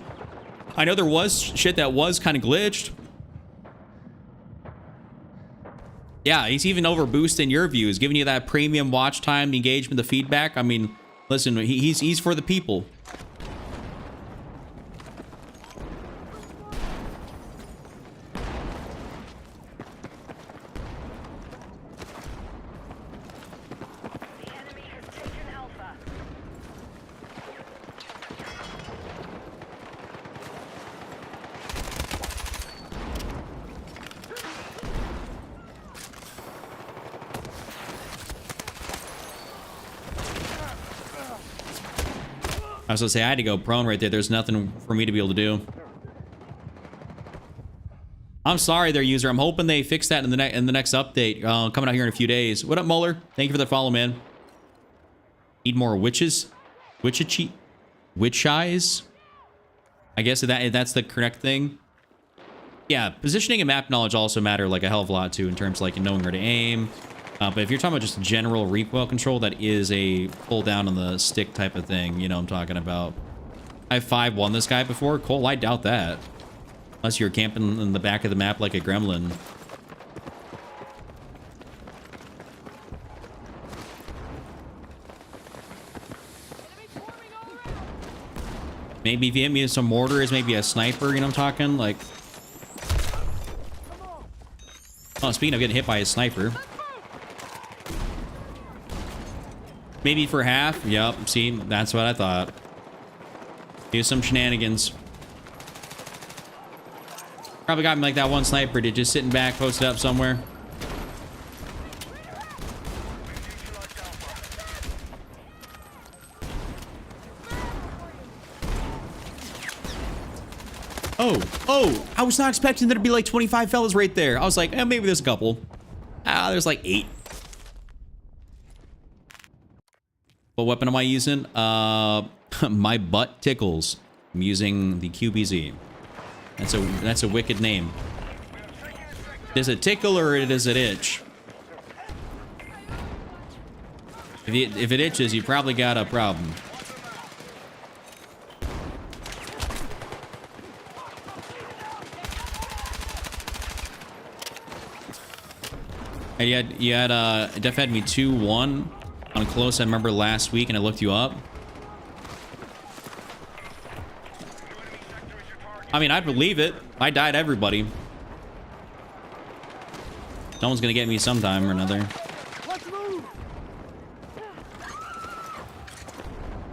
I know there was shit that was kind of glitched. Yeah, he's even over boosting your views, giving you that premium watch time, the engagement, the feedback. I mean, listen, he's for the people. I was gonna say I had to go prone right there. There's nothing for me to be able to do. I'm sorry there, user. I'm hoping they fix that in the next update coming out here in a few days. What up, Muller? Thank you for the follow, man. Need more witches? Witch eyes? I guess that's the correct thing. Yeah, positioning and map knowledge also matter like a hell of a lot too in terms of like knowing where to aim. But if you're talking about just general recoil control, that is a pull down on the stick type of thing. You know what I'm talking about. I've 5-1 this guy before. Cole, I doubt that. Unless you're camping in the back of the map like a gremlin. Maybe if you hit me with some mortars, maybe a sniper, you know what I'm talking? Like... Oh, speaking of getting hit by a sniper... Maybe for half. Yep. See, that's what I thought. Do some shenanigans. Probably got me like that one sniper did, just sitting back, posted up somewhere. Oh, I was not expecting there to be like 25 fellas right there. I was like, maybe there's a couple. There's like 8. What weapon am I using? My butt tickles. I'm using the QBZ. That's a wicked name. Does it tickle or does it itch? If it itches, you probably got a problem. And you had Def had me 2-1 on close. I remember last week, and I looked you up. I mean, I'd believe it. I died everybody. Someone's gonna get me sometime or another. Let's move.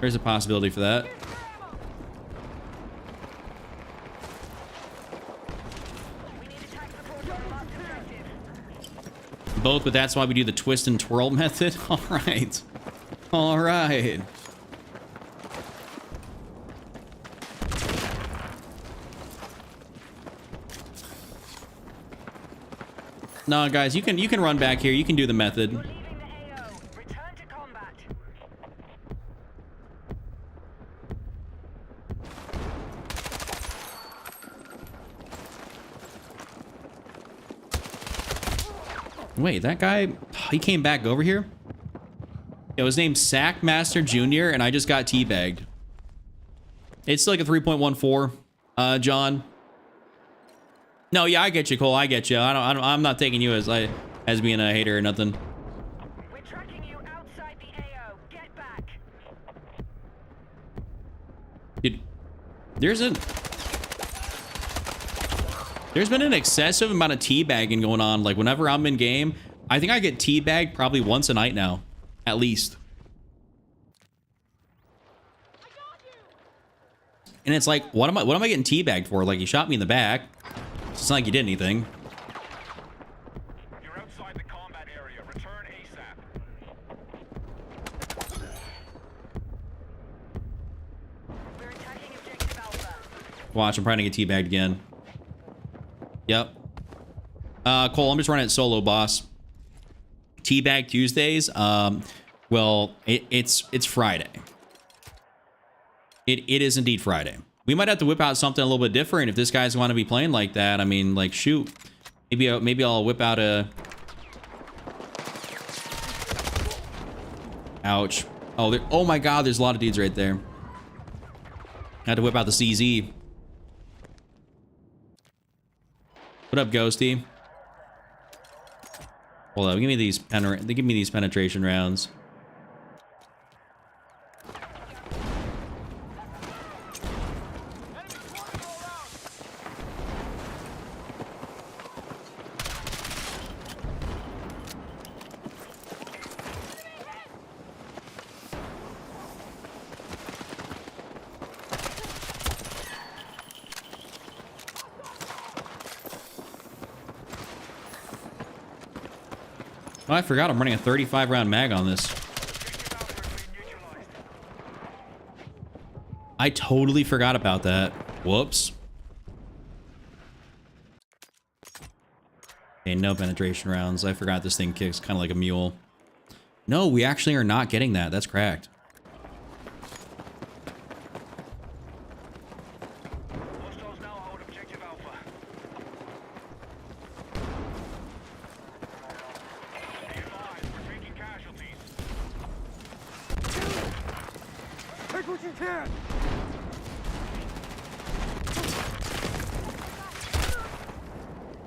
There's a possibility for that. Both, but that's why we do the twist and twirl method. All right. All right. No, guys, you can run back here. You can do the method. You're leaving the AO. Return to combat. Wait, that guy, he came back over here? It was named Sackmaster Jr., and I just got teabagged. It's like a 3.14, John. No, yeah, I get you, Cole. I get you. I'm not taking you as being a hater or nothing. We're tracking you outside the AO. Get back. Dude, there's been an excessive amount of teabagging going on. Like, whenever I'm in game, I think I get teabagged probably once a night now, at least. And it's like, what am I getting teabagged for? Like, you shot me in the back. It's not like you did anything. You're outside the combat area. Return ASAP. We're attacking objective Alpha. Watch, I'm trying to get teabagged again. Yep. Cole, I'm just running it solo, boss. Teabag Tuesdays. Well, it's Friday. It is indeed Friday. We might have to whip out something a little bit different if this guy's want to be playing like that. I mean, like, shoot. Maybe I'll whip out a... Ouch. Oh my God, there's a lot of dudes right there. I had to whip out the CZ. What up, Ghosty? Hold up, give me these penetration rounds. Oh, I forgot I'm running a 35 round mag on this. I totally forgot about that. Whoops. Okay, no penetration rounds. I forgot this thing kicks kind of like a mule. No, we actually are not getting that. That's cracked. Hostiles now hold objective Alpha. Be advised, we're taking casualties. Take what you can!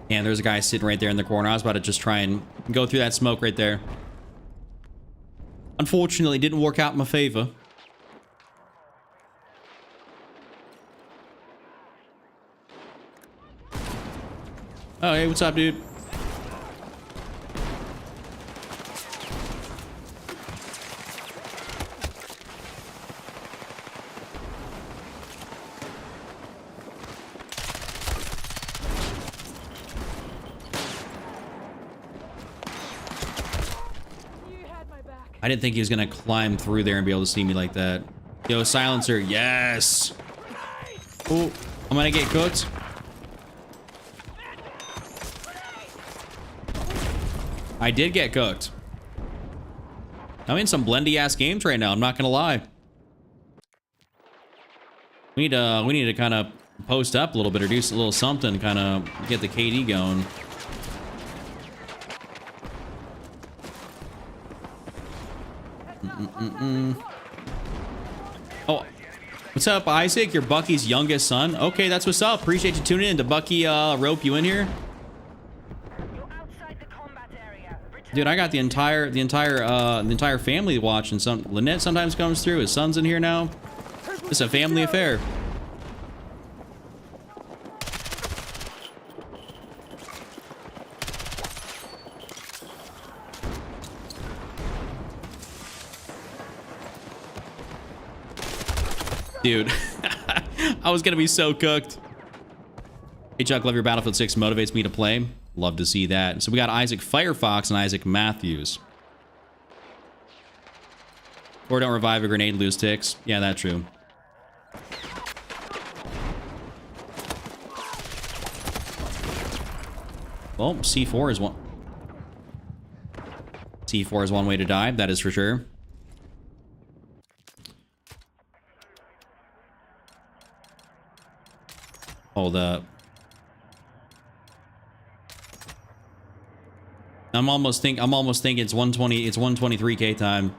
And there's a guy sitting right there in the corner. I was about to just try and go through that smoke right there. Unfortunately, it didn't work out in my favor. Oh, hey, what's up, dude? I didn't think he was gonna climb through there and be able to see me like that. Yo, silencer, yes. Oh, I'm gonna get cooked. I did get cooked. I'm in some blendy ass games right now. I'm not gonna lie. We need to kind of post up a little bit or do a little something, kind of get the KD going. Oh, what's up, Isaac? You're Bucky's youngest son. Okay, that's what's up. Appreciate you tuning in. Did Bucky rope you in here? You're outside the combat area. Return. Dude, I got the entire family watching. Lynette sometimes comes through. His son's in here now. It's a family affair. Dude, I was gonna be so cooked. Hey Chuck, love your Battlefield 6 motivates me to play. Love to see that. So we got Isaac Firefox and Isaac Matthews. Or don't revive a grenade, lose ticks. Yeah, that's true. Well, C4 is one. C4 is one way to die. That is for sure. Hold up. I'm almost thinking it's 120. It's 123K time.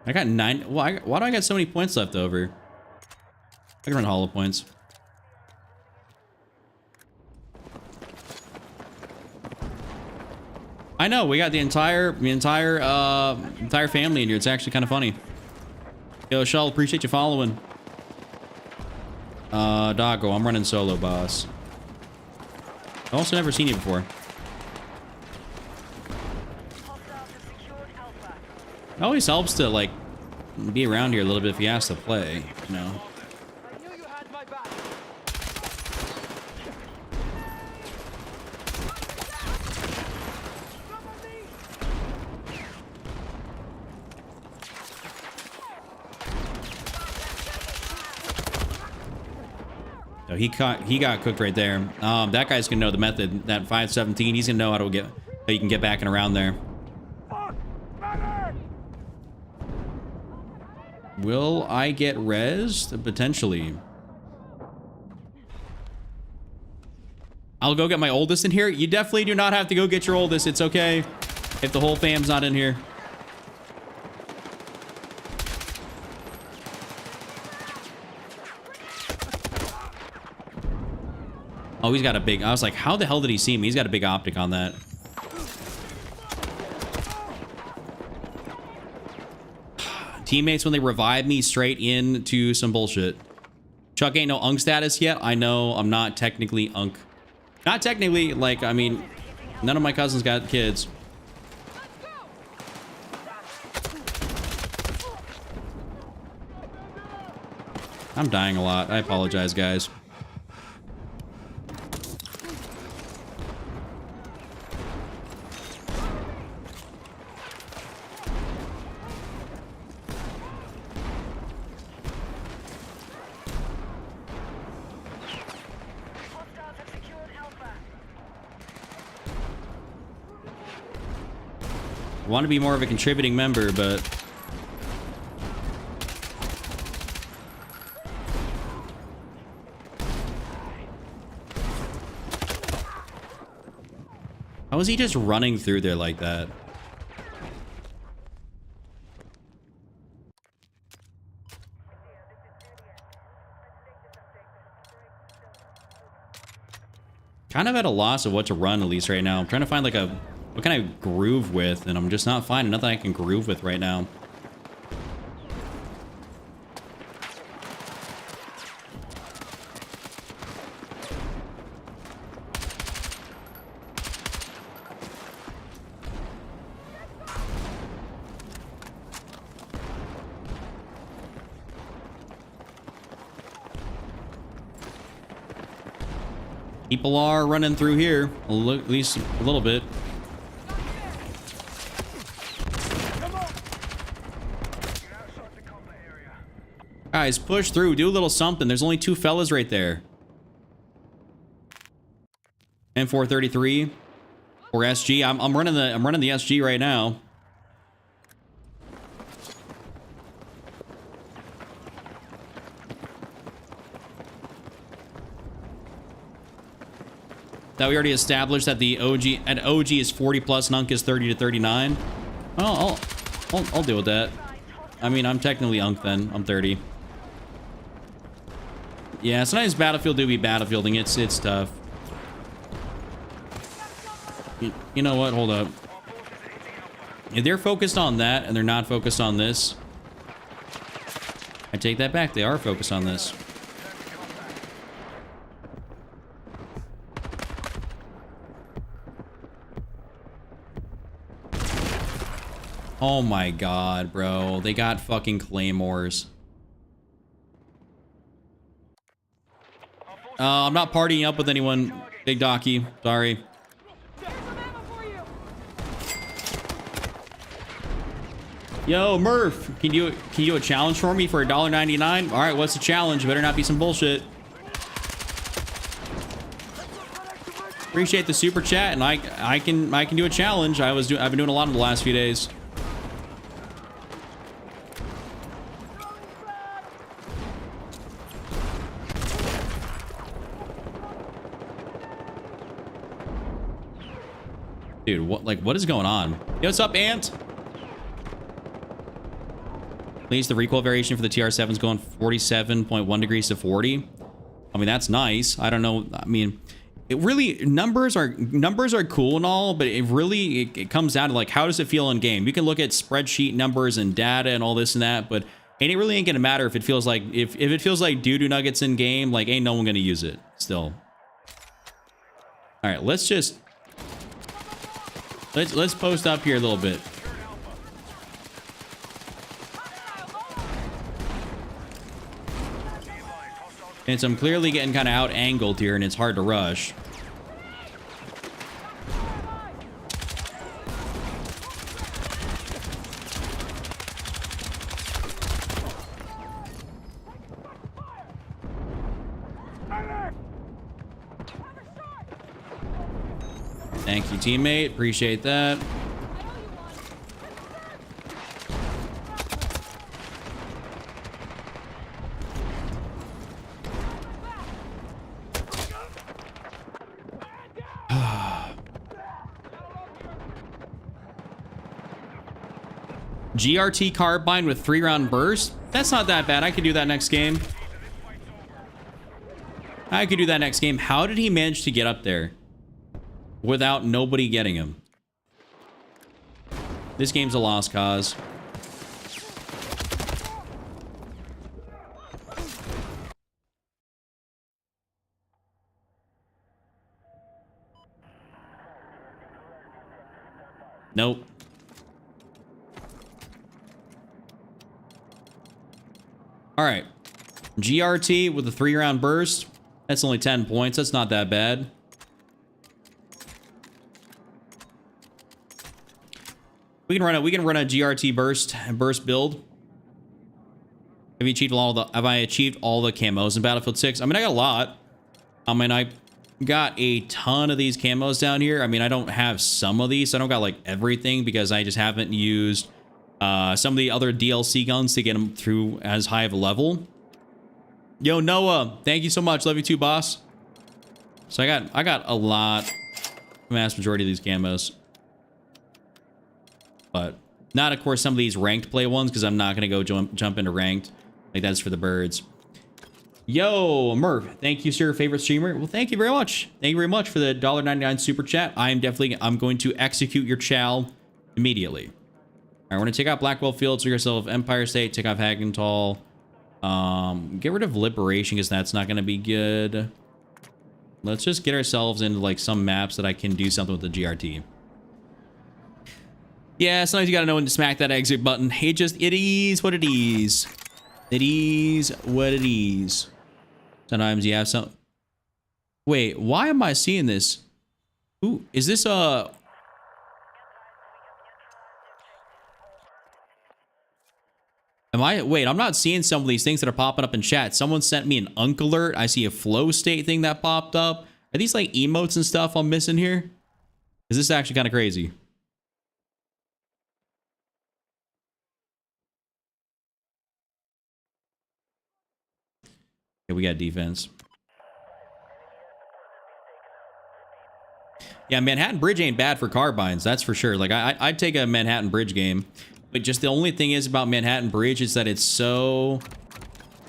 I got 9. Why do I got so many points left over? I can run hollow points. I know, we got the entire family in here. It's actually kind of funny. Yo, Shell, appreciate you following. Doggo, I'm running solo, boss. I've also never seen you before. It always helps to, like, be around here a little bit if he has to play, you know? I knew you had my back. So he got cooked right there. That guy's gonna know the method. That 517, he's gonna know how you can get back and around there. Will I get rezzed? Potentially. I'll go get my oldest in here. You definitely do not have to go get your oldest. It's okay if the whole fam's not in here. Oh, he's got a big... I was like, how the hell did he see me? He's got a big optic on that. Teammates, when they revive me straight into some bullshit. Chuck ain't no unk status yet. I know I'm not technically unk. Not technically, like, I mean, none of my cousins got kids. I'm dying a lot. I apologize, guys. I want to be more of a contributing member, but how is he just running through there like that? Kind of at a loss of what to run, at least right now. I'm trying to find like what can I groove with, and I'm just not finding nothing I can groove with right now. People are running through here, at least a little bit. Guys, push through. Do a little something. There's only 2 fellas right there. M433 or SG. I'm running the SG right now. That we already established that the OG is 40 plus, Nunk is 30 to 39. Well, I'll deal with that. I mean, I'm technically Unk then. I'm 30. Yeah, sometimes Battlefield do be battlefielding. It's tough. You know what? Hold up. If they're focused on that and they're not focused on this, I take that back. They are focused on this. Oh my god, bro. They got fucking claymores. I'm not partying up with anyone, Big Docky. Sorry. Yo, Murph, can you do a challenge for me for $1.99? All right, what's the challenge? Better not be some bullshit. Appreciate the super chat, and I can do a challenge. I've been doing a lot in the last few days. Dude, what is going on? Yo, what's up, Ant? At least the recoil variation for the TR7 is going 47.1 degrees to 40. I mean, that's nice. I don't know. I mean, it really, numbers are cool and all, but it comes down to like, how does it feel in game? You can look at spreadsheet numbers and data and all this and that, but it really ain't gonna matter if it feels like, if it feels like doo-doo nuggets in game, like ain't no one gonna use it still. All right, let's post up here a little bit. And so I'm clearly getting kind of out-angled here, and it's hard to rush. Thank you, teammate. Appreciate that. GRT carbine with 3-round burst? That's not that bad. I could do that next game. I could do that next game. How did he manage to get up there without nobody getting him? This game's a lost cause. Nope. All right. GRT with a 3-round burst. That's only 10 points. That's not that bad. We can run a GRT burst build. Have I achieved all the camos in Battlefield 6? I mean, I got a lot. I mean, I got a ton of these camos down here. I mean, I don't have some of these. So I don't got like everything because I just haven't used some of the other DLC guns to get them through as high of a level. Yo, Noah, thank you so much. Love you too, boss. So I got a lot, vast majority of these camos. But not, of course, some of these ranked play ones because I'm not going to go jump into ranked. Like, that's for the birds. Yo, Murph, thank you, sir. Favorite streamer? Well, thank you very much. Thank you very much for the $1.99 super chat. I'm going to execute your chow immediately. All right, we're going to take out Blackwell Fields, take yourself Empire State, take off Hagenthal. Get rid of Liberation because that's not going to be good. Let's just get ourselves into like some maps that I can do something with the GRT. Yeah, sometimes you gotta know when to smack that exit button. It is what it is. It is what it is. Sometimes you have some... Wait, why am I seeing this? Ooh, is this a... Wait, I'm not seeing some of these things that are popping up in chat. Someone sent me an Unk alert. I see a flow state thing that popped up. Are these like emotes and stuff I'm missing here? Is this actually kind of crazy? Okay, we got defense. Yeah, Manhattan Bridge ain't bad for carbines, that's for sure. Like, I'd take a Manhattan Bridge game. But just the only thing is about Manhattan Bridge is that it is so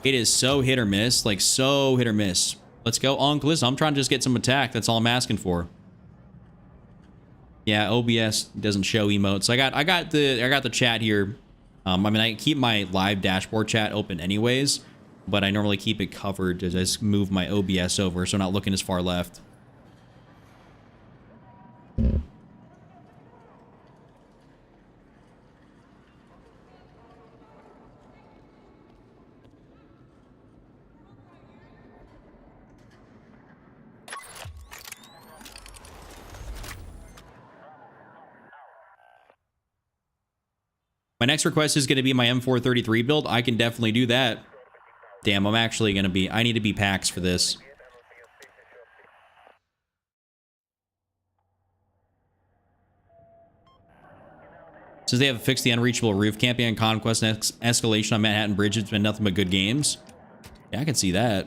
hit or miss. Like, so hit or miss. Let's go, Unk. Listen, I'm trying to just get some attack. That's all I'm asking for. Yeah, OBS doesn't show emotes. I got the chat here. I mean, I keep my live dashboard chat open anyways, but I normally keep it covered to just move my OBS over so I'm not looking as far left. My next request is going to be my M433 build. I can definitely do that. Damn, I'm actually going to be... I need to be PAX for this. Since they have fixed the unreachable roof, camping on Conquest and escalation on Manhattan Bridge, it's been nothing but good games. Yeah, I can see that.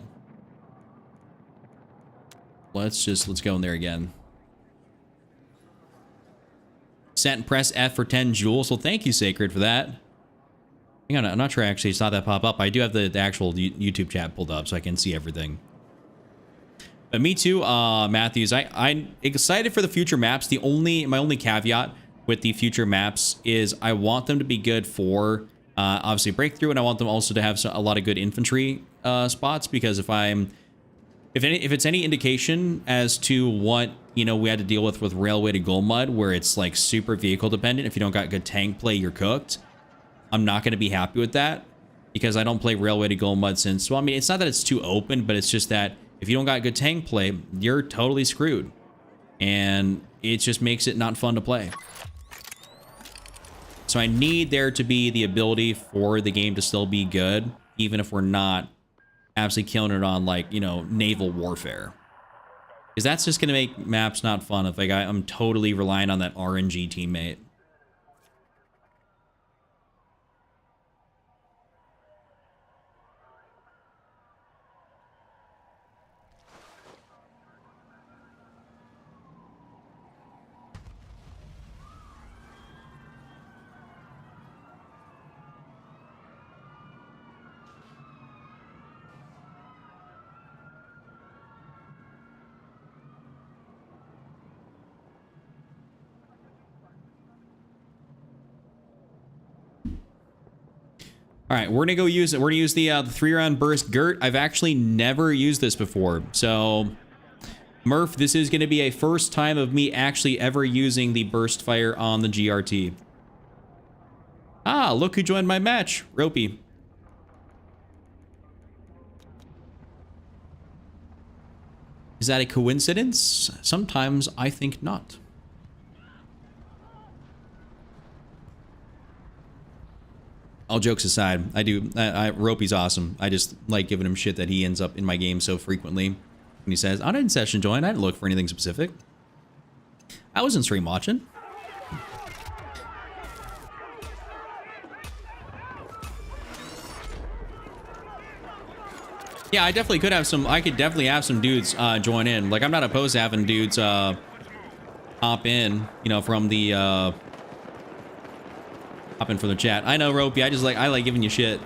Let's go in there again. Set and press F for 10 joules. Well, thank you, Sacred, for that. Hang on, I'm not sure I actually saw that pop up. I do have the actual YouTube chat pulled up so I can see everything. But me too, Matthews. I'm excited for the future maps. My only caveat with the future maps is I want them to be good for obviously breakthrough, and I want them also to have a lot of good infantry spots, because if it's any indication as to what we had to deal with Railway to Golmud, where it's like super vehicle dependent, if you don't got good tank play, you're cooked. I'm not going to be happy with that, because I don't play Railway to Golmud since, well, I mean, it's not that it's too open, but it's just that if you don't got good tank play, you're totally screwed, and it just makes it not fun to play. So I need there to be the ability for the game to still be good, even if we're not absolutely killing it on, like, naval warfare. Because that's just going to make maps not fun if I'm totally relying on that RNG teammate. All right, we're gonna go use it. We're gonna use the 3-round burst Gert. I've actually never used this before, so Murph, this is gonna be a first time of me actually ever using the burst fire on the GRT. Ah, look who joined my match, Ropey. Is that a coincidence? Sometimes I think not. All jokes aside, Ropey's awesome. I just like giving him shit that he ends up in my game so frequently. And he says, I didn't session join. I didn't look for anything specific. I was in stream watching. Yeah, I definitely could have some. I could definitely have some dudes join in. Like, I'm not opposed to having dudes hop in, from the hop in for the chat. I know, Ropey. I like giving you shit.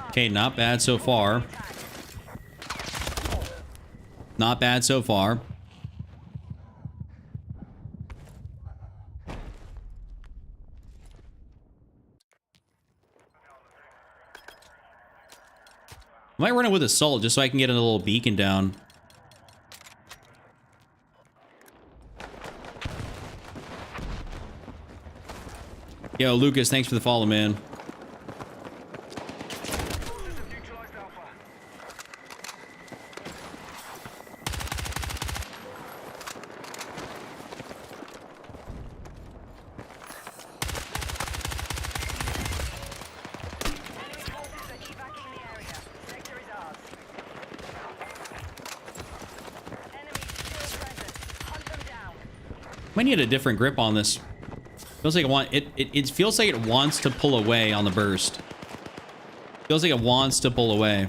Okay, not bad so far. Not bad so far. I might run it with assault just so I can get a little beacon down. Yo, Lucas, thanks for the follow, man. Might need a different grip on this. Feels like it feels like it wants to pull away on the burst. Feels like it wants to pull away.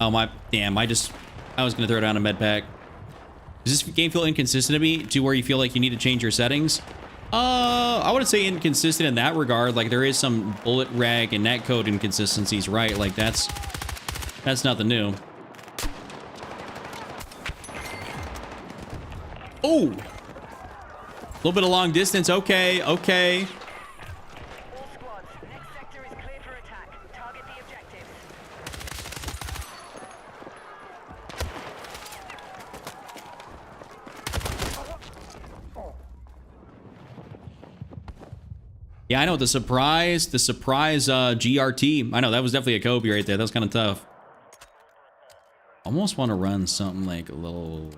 Oh my, damn, I was gonna throw down a med pack. Does this game feel inconsistent to me to where you feel like you need to change your settings? I wouldn't say inconsistent in that regard. Like, there is some bullet rag and netcode inconsistencies, right? Like, that's nothing new. Oh! A little bit of long distance. Okay, okay. All squads, next sector is clear for attack. Target the objectives. Yeah, I know the surprise GRT. I know that was definitely a Kobe right there. That was kind of tough. Almost want to run something like a little,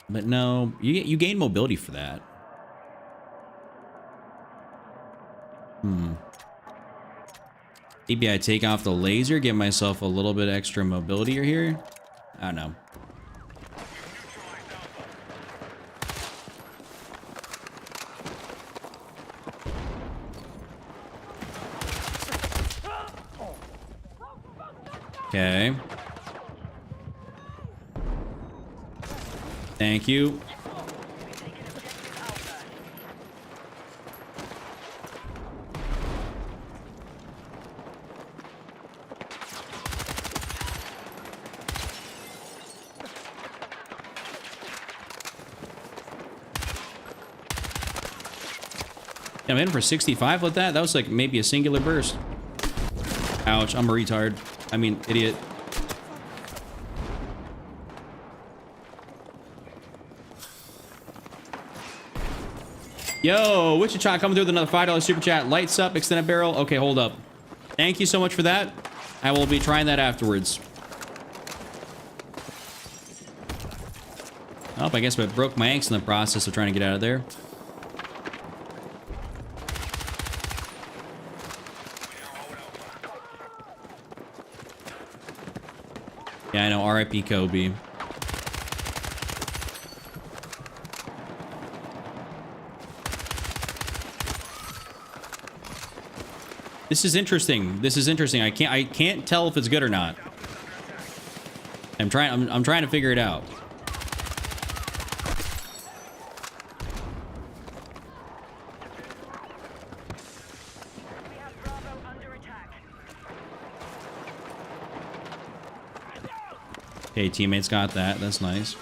but no, you gain mobility for that. Maybe I take off the laser, give myself a little bit extra mobility here. I don't know. Okay. Thank you. I'm in for 65 with that. That was like maybe a singular burst. Ouch, I'm a retard. I mean, idiot. Yo, Wichita coming through with another $5 super chat. Lights up, extended barrel. Okay, hold up. Thank you so much for that. I will be trying that afterwards. Oh, I guess I broke my ankles in the process of trying to get out of there. Yeah, I know. R.I.P. Kobe. This is interesting. This is interesting. I can't tell if it's good or not. I'm trying to figure it out. We have Bravo under attack. Okay, teammates got that. That's nice.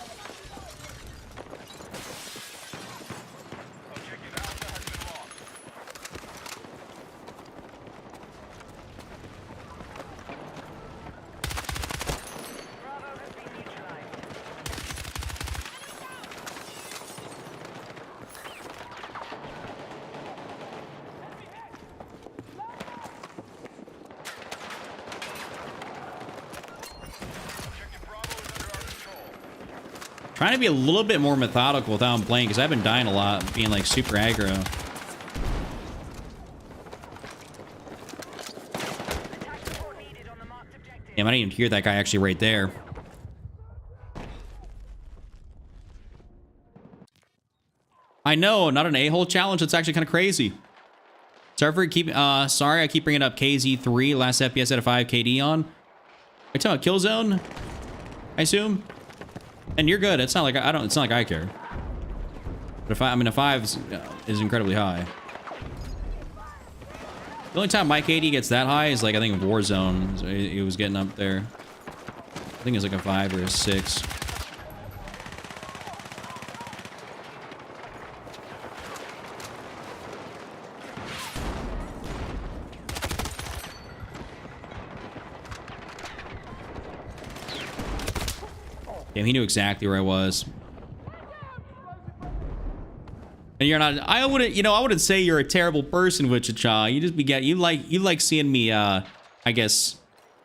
Bravo has been neutralized. Objective Bravo is under our control. Trying to be a little bit more methodical with how I'm playing because I've been dying a lot, being like super aggro. Attack support needed on the marked objective. Damn, I didn't even hear that guy actually right there. I know, not an a-hole challenge. It's actually kind of crazy. Sorry for sorry, I keep bringing up KZ3, last FPS at a 5 KD on. Are you talking about Killzone? I assume. And you're good. It's not like it's not like I care. But if I mean a 5 is incredibly high. The only time my KD gets that high is like I think Warzone. It was getting up there. I think it's like a 5 or a 6. Damn, he knew exactly where I was. And you're not. I wouldn't. You know, I wouldn't say you're a terrible person, Wichita. You just you like seeing me. I guess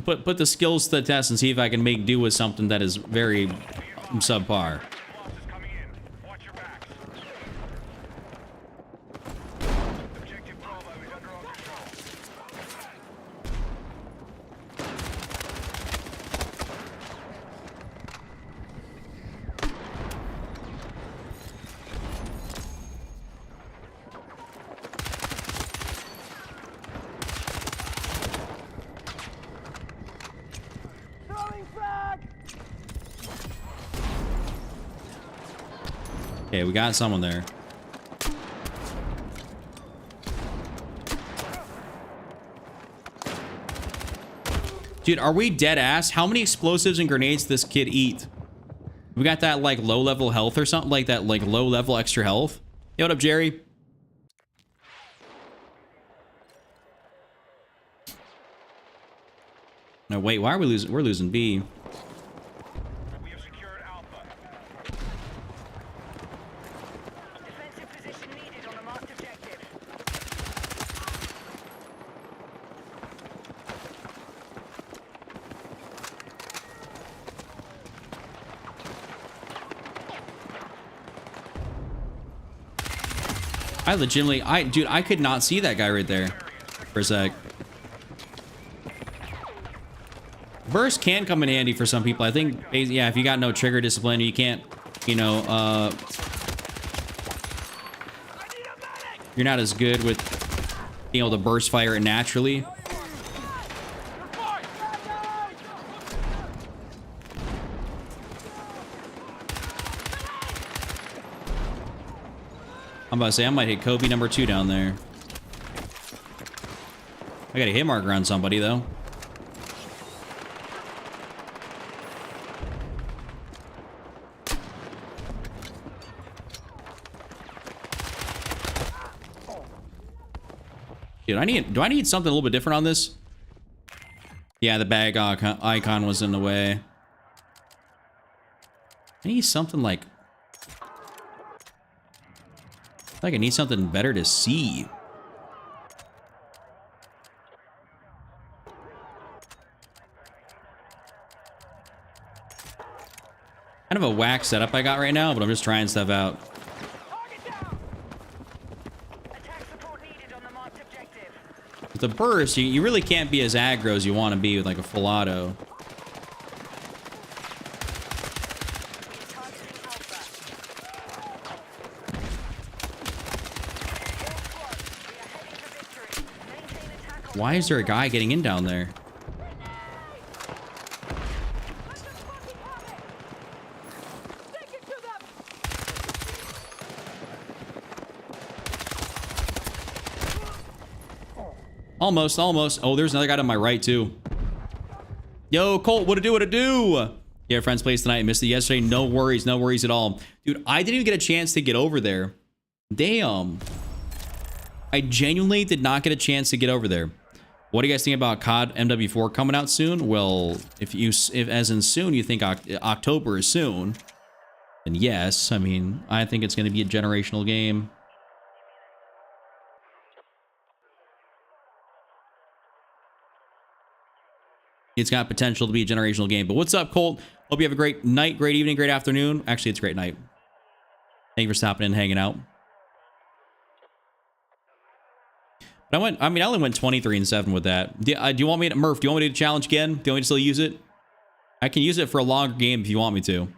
put the skills to the test and see if I can make do with something that is very subpar. Boss is coming in. Watch your backs. Objective Bravo is under our control. Throwing frag! Okay, we got someone there. Dude, are we dead ass? How many explosives and grenades does this kid eat? We got that like low level health or something like that, like low level extra health. Yo, what up, Jerry? No, wait, why are we losing? We're losing B. We have secured Alpha. Defensive position needed on the marked objective. Dude, I could not see that guy right there for a sec. Burst can come in handy for some people. I think, yeah, if you got no trigger discipline, you can't, you know, you're not as good with being able to burst fire it naturally. I'm about to say, I might hit Kobe number 2 down there. I got a hit marker on somebody, though. Dude, do I need something a little bit different on this? Yeah, the bag icon was in the way. I need something like... I need something better to see. Kind of a whack setup I got right now, but I'm just trying stuff out. With the burst, you really can't be as aggro as you want to be with like a full auto. Why is there a guy getting in down there? Almost. Oh, there's another guy to my right, too. Yo, Colt, what it do? Yeah, friends plays tonight. I missed it yesterday. No worries at all. Dude, I didn't even get a chance to get over there. Damn. I genuinely did not get a chance to get over there. What do you guys think about COD MW4 coming out soon? Well, if as in soon you think October is soon, then yes. I mean, I think it's going to be a generational game. It's got potential to be a generational game. But what's up, Colt? Hope you have a great night, great evening, great afternoon. Actually, it's a great night. Thank you for stopping in and hanging out. But I only went 23-7 with that. Do you want me to, Murph, do you want me to challenge again? Do you want me to still use it? I can use it for a longer game if you want me to.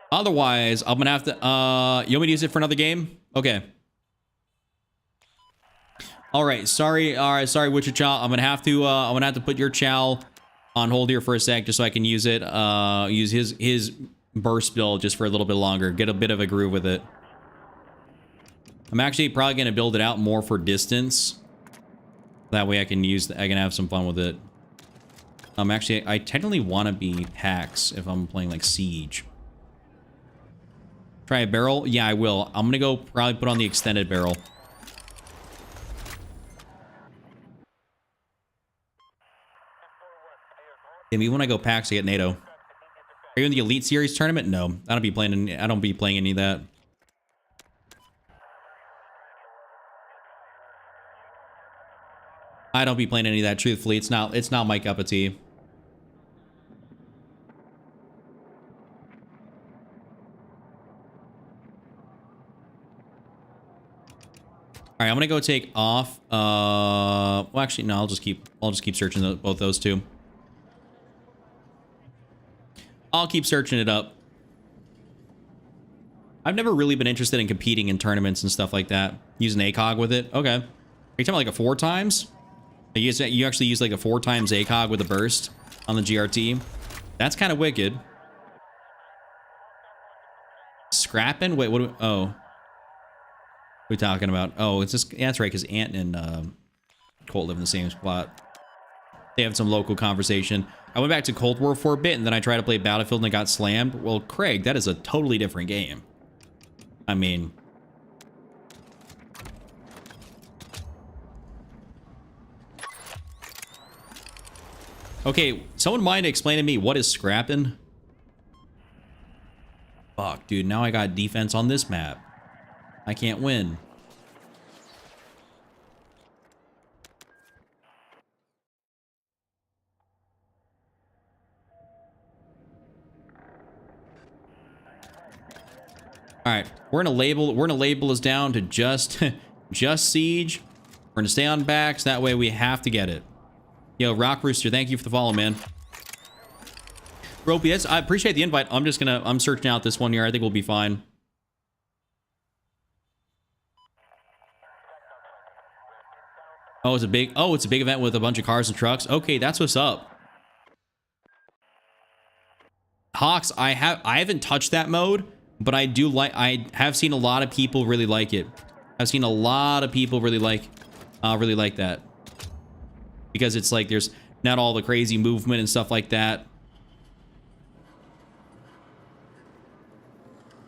Otherwise, I'm gonna have to, you want me to use it for another game? Okay. All right, sorry, Wichita. I'm gonna have to put your chow on hold here for a sec, just so I can use it, use his burst build just for a little bit longer, get a bit of a groove with it. I'm actually probably gonna build it out more for distance. That way I can have some fun with it. Actually, I technically want to be PAX if I'm playing like Siege. Try a barrel? Yeah, I will. I'm gonna go probably put on the extended barrel. Maybe when I go PAX, I get NATO. Are you in the Elite Series tournament? No, I don't be playing any of that. I don't be playing any of that. Truthfully, it's not my cup of tea. All right, I'm gonna go take off. Well, actually, no. I'll just keep searching both those two. I'll keep searching it up. I've never really been interested in competing in tournaments and stuff like that. Using ACOG with it. Okay. Are you talking about like a 4 times? You actually use like a 4 times ACOG with a burst on the GRT. That's kind of wicked. Scrapping? Wait, what? Oh. What are we talking about? Oh, it's just, yeah, that's right, because Ant and Colt live in the same spot. They have some local conversation. I went back to Cold War for a bit, and then I tried to play Battlefield and I got slammed. Well, Craig, that is a totally different game. I mean... Okay, someone mind explain to me what is scrapping? Fuck, dude, now I got defense on this map. I can't win. All right, we're gonna label this down to just just siege. We're gonna stay on backs. That way we have to get it. Yo, Rock Rooster, thank you for the follow, man. Ropey, I appreciate the invite. I'm searching out this one here. I think we'll be fine. Oh, it's a big event with a bunch of cars and trucks. Okay, that's what's up. Hawks, I haven't touched that mode, but I have seen a lot of people really like it. I've seen a lot of people really like that. Because it's like there's not all the crazy movement and stuff like that.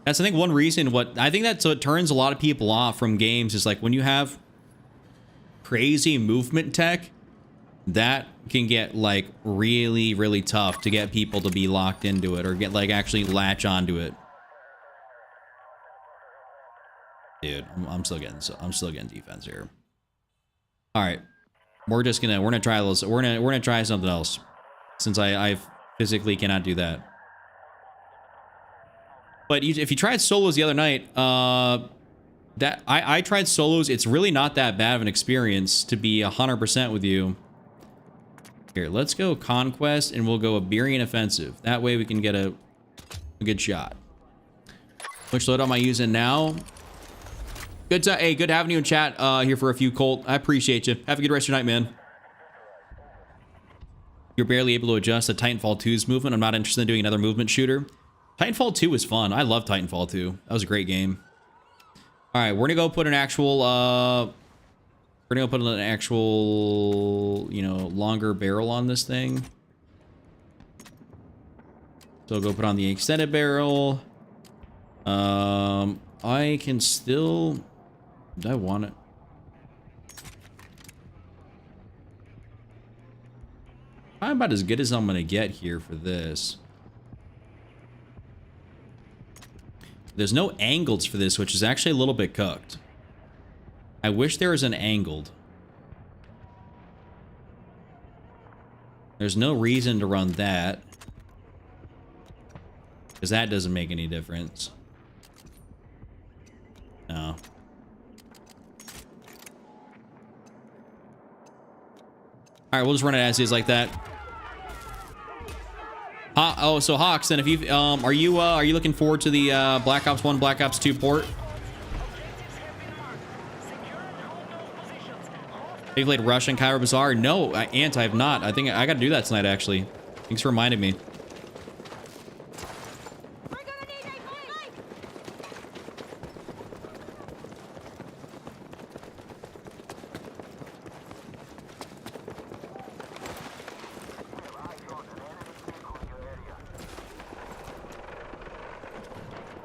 That's, I think, one reason that's what turns a lot of people off from games is like when you have crazy movement tech, that can get like really, really tough to get people to be locked into it or get like actually latch onto it. Dude, I'm still getting defense here. All right. We're gonna try those. We're gonna try something else since I physically cannot do that. But if you tried solos the other night, that I tried solos. It's really not that bad of an experience, to be 100% with you. Here, let's go Conquest, and we'll go Iberian Offensive. That way we can get a good shot. Which loadout am I using now? Hey, good having you in chat here for a few, Colt. I appreciate you. Have a good rest of your night, man. You're barely able to adjust the Titanfall 2's movement. I'm not interested in doing another movement shooter. Titanfall 2 was fun. I love Titanfall 2. That was a great game. All right, we're gonna go put an actual, you know, longer barrel on this thing. So go put on the extended barrel. I can still. Do I want it? I'm about as good as I'm gonna get here for this. There's no angled for this, which is actually a little bit cooked. I wish there was an angled. There's no reason to run that, because that doesn't make any difference. No. All right, we'll just run it as is like that. Oh, so Hawks, then if you are you looking forward to the Black Ops 1, Black Ops 2 port? Have you played Rush and Cairo Bazaar? No, Ant, I have not. I think I got to do that tonight, actually. Thanks for reminding me.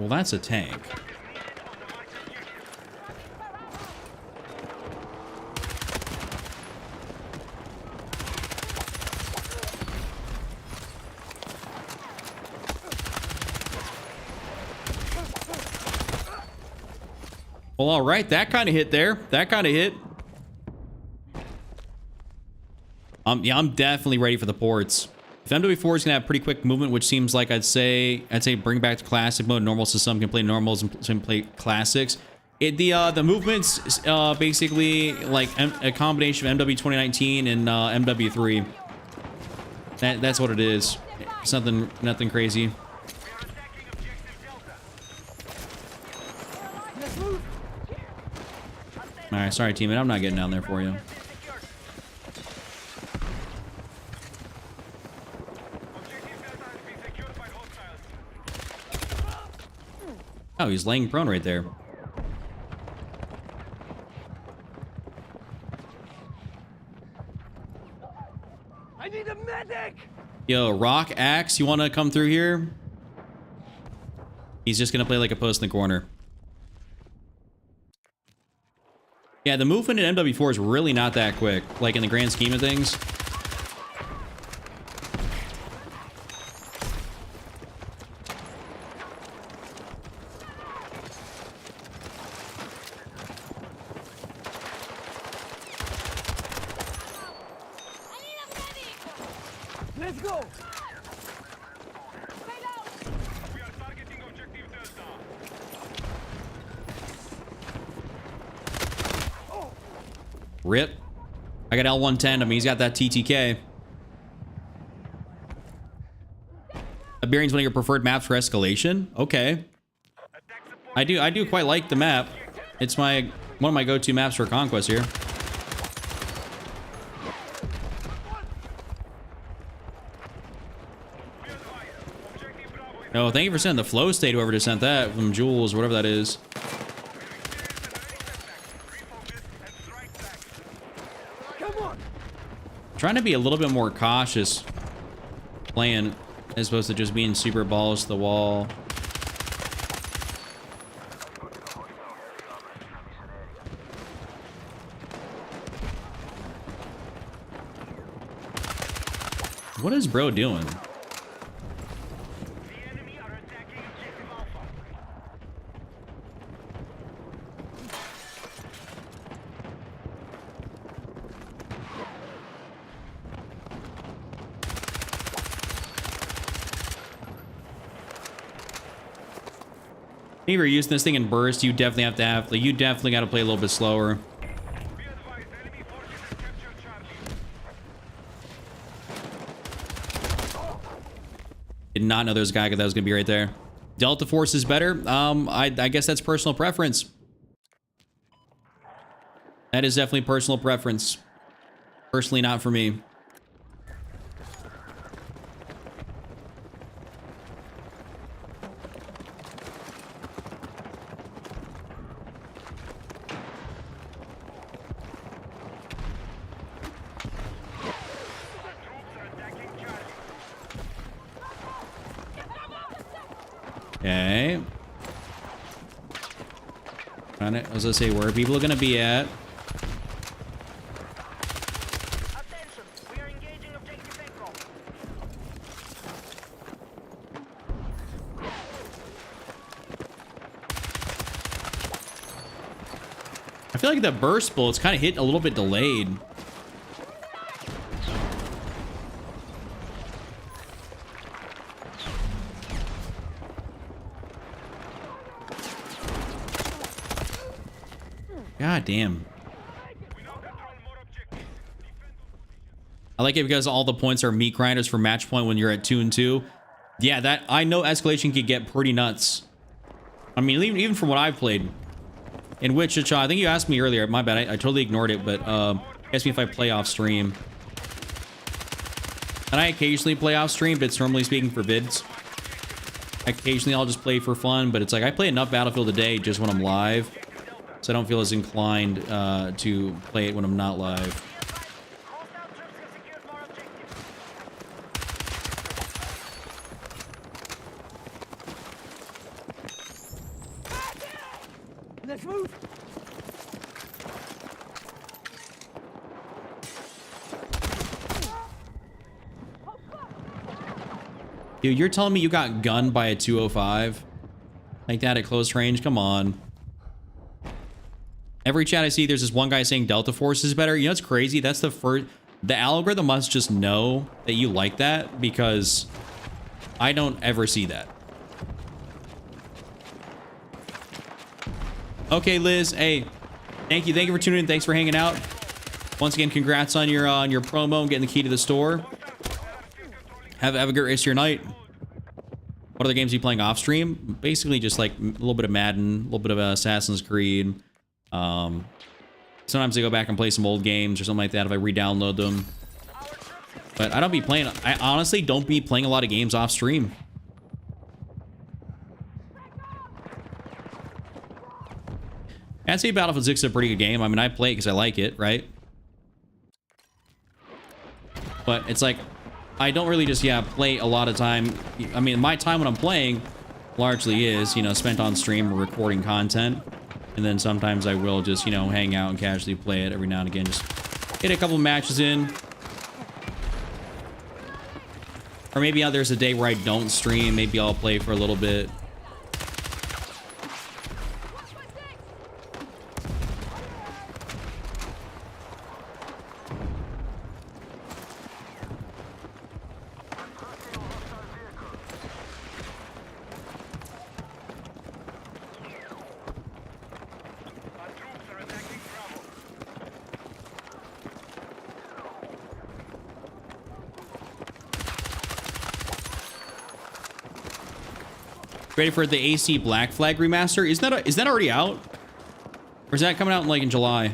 Well, that's a tank. Well, all right, that kind of hit there. That kind of hit. Yeah, I'm definitely ready for the ports. If MW4 is gonna have pretty quick movement, which seems like I'd say bring back to classic mode, normal, so some can play normals and some play classics. The movements basically like a combination of MW 2019 and MW3. That's what it is. It's nothing crazy. All right, sorry, teammate. I'm not getting down there for you. Oh, he's laying prone right there. I need a medic! Yo, Rock Axe, you want to come through here? He's just going to play like a post in the corner. Yeah, the movement in MW4 is really not that quick, like in the grand scheme of things. Let's go! We are targeting objective Delta. Rip. I got L110. I mean, he's got that TTK. Iberian's one of your preferred maps for escalation. Okay. I do quite like the map. It's one of my go-to maps for conquest here. Oh, thank you for sending the flow state, whoever just sent that from Jules, whatever that is. Come on. Trying to be a little bit more cautious playing as opposed to just being super balls to the wall. What is bro doing? If you're using this thing in burst, you definitely have to you definitely got to play a little bit slower. Did not know there was a guy that was gonna be right there. Delta Force is better. I guess that's personal preference. That is definitely personal preference. Personally, not for me. Okay. I was gonna say where people are gonna be at. Attention, we are engaging objective Echo. I feel like the burst bullets kind of hit a little bit delayed. God damn. I like it because all the points are meat grinders for match point when you're at 2 and 2. Yeah, that I know escalation could get pretty nuts. I mean, even from what I've played. In Wichita, I think you asked me earlier. My bad, I totally ignored it, but asked me if I play off stream. And I occasionally play off stream, but it's normally speaking for vids. Occasionally I'll just play for fun, but it's like I play enough Battlefield a day just when I'm live. So I don't feel as inclined to play it when I'm not live. Hostile troops have secured more objectives. Let's move. Dude, you're telling me you got gunned by a 205? Like that at close range? Come on. Every chat I see, there's this one guy saying Delta Force is better. You know what's crazy? That's the first... The algorithm must just know that you like that because I don't ever see that. Okay, Liz. Hey, thank you. Thank you for tuning in. Thanks for hanging out. Once again, congrats on your promo and getting the key to the store. Have a great rest of your night. What other games are you playing off stream? Basically just like a little bit of Madden, a little bit of Assassin's Creed. Sometimes I go back and play some old games or something like that if I re-download them. But I don't be playing... I honestly don't be playing a lot of games off stream. I'd say Battlefield 6 is a pretty good game. I mean, I play it because I like it, right? But it's like... I don't really just, play a lot of time. I mean, my time when I'm playing largely is, spent on stream or recording content. And then sometimes I will just, hang out and casually play it every now and again. Just get a couple matches in. Or maybe there's a day where I don't stream. Maybe I'll play for a little bit. Ready for the AC Black Flag remaster? Is that already out? Or is that coming out in, like, in July?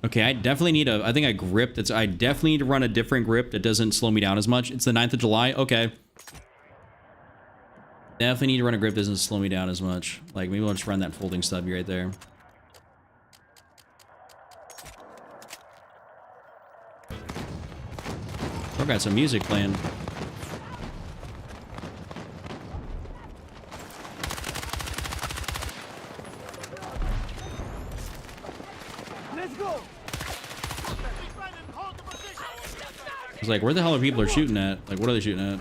Okay, I definitely need I think a grip I definitely need to run a different grip that doesn't slow me down as much. It's the 9th of July. Okay. Definitely need to run a grip that doesn't slow me down as much. Like, maybe I'll just run that folding stubby right there. I've got some music playing. Let's go. I was like, where the hell are people shooting at? Like, what are they shooting at?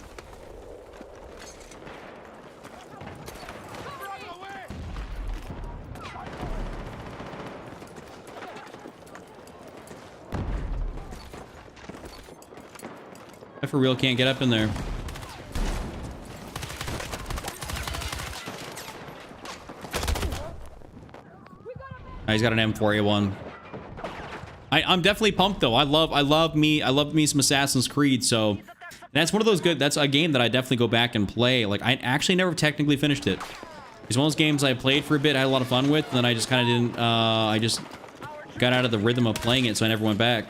I for real can't get up in there. Oh, he's got an M4A1. I'm definitely pumped though. I love me some Assassin's Creed, so that's one of those that's a game that I definitely go back and play. Like, I actually never technically finished it. It's one of those games I played for a bit, I had a lot of fun with, and then I just kind of didn't I just got out of the rhythm of playing it, so I never went back.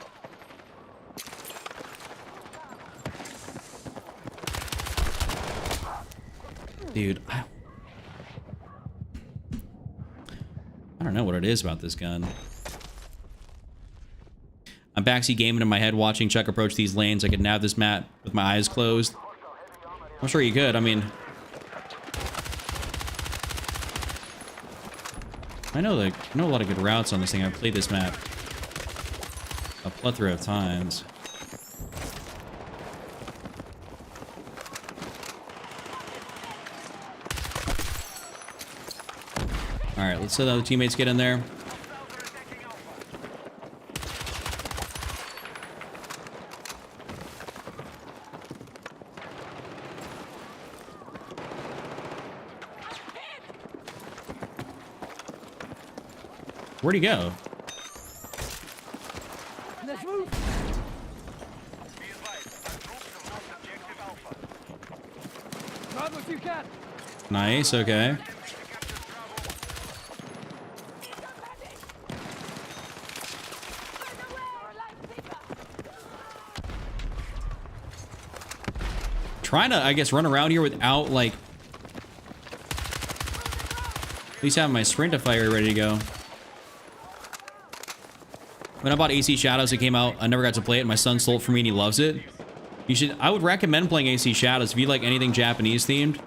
Dude, I don't know what it is about this gun. I'm backseat gaming in my head, watching Chuck approach these lanes. I could nav this map with my eyes closed. I'm sure you could. I mean, I know a lot of good routes on this thing. I've played this map a plethora of times. All right, let's let the other teammates get in there. Where'd he go? Let's move. Be advised, our troops have lost objective Alpha. Grab what you can. Nice, okay. Trying to, I guess, run around here without, like, at least having my Sprintify ready to go. When I bought AC Shadows, it came out. I never got to play it. My son stole it for me and he loves it. I would recommend playing AC Shadows if you like anything Japanese themed.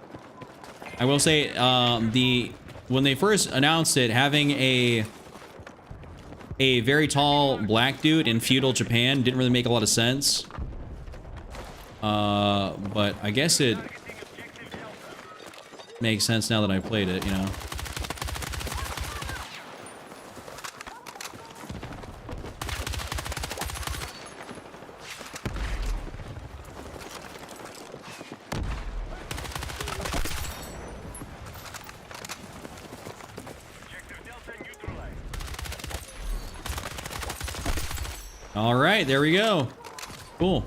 I will say, when they first announced it, having a very tall black dude in feudal Japan didn't really make a lot of sense. But I guess it makes sense now that I played it, you know. All right, there we go. Cool.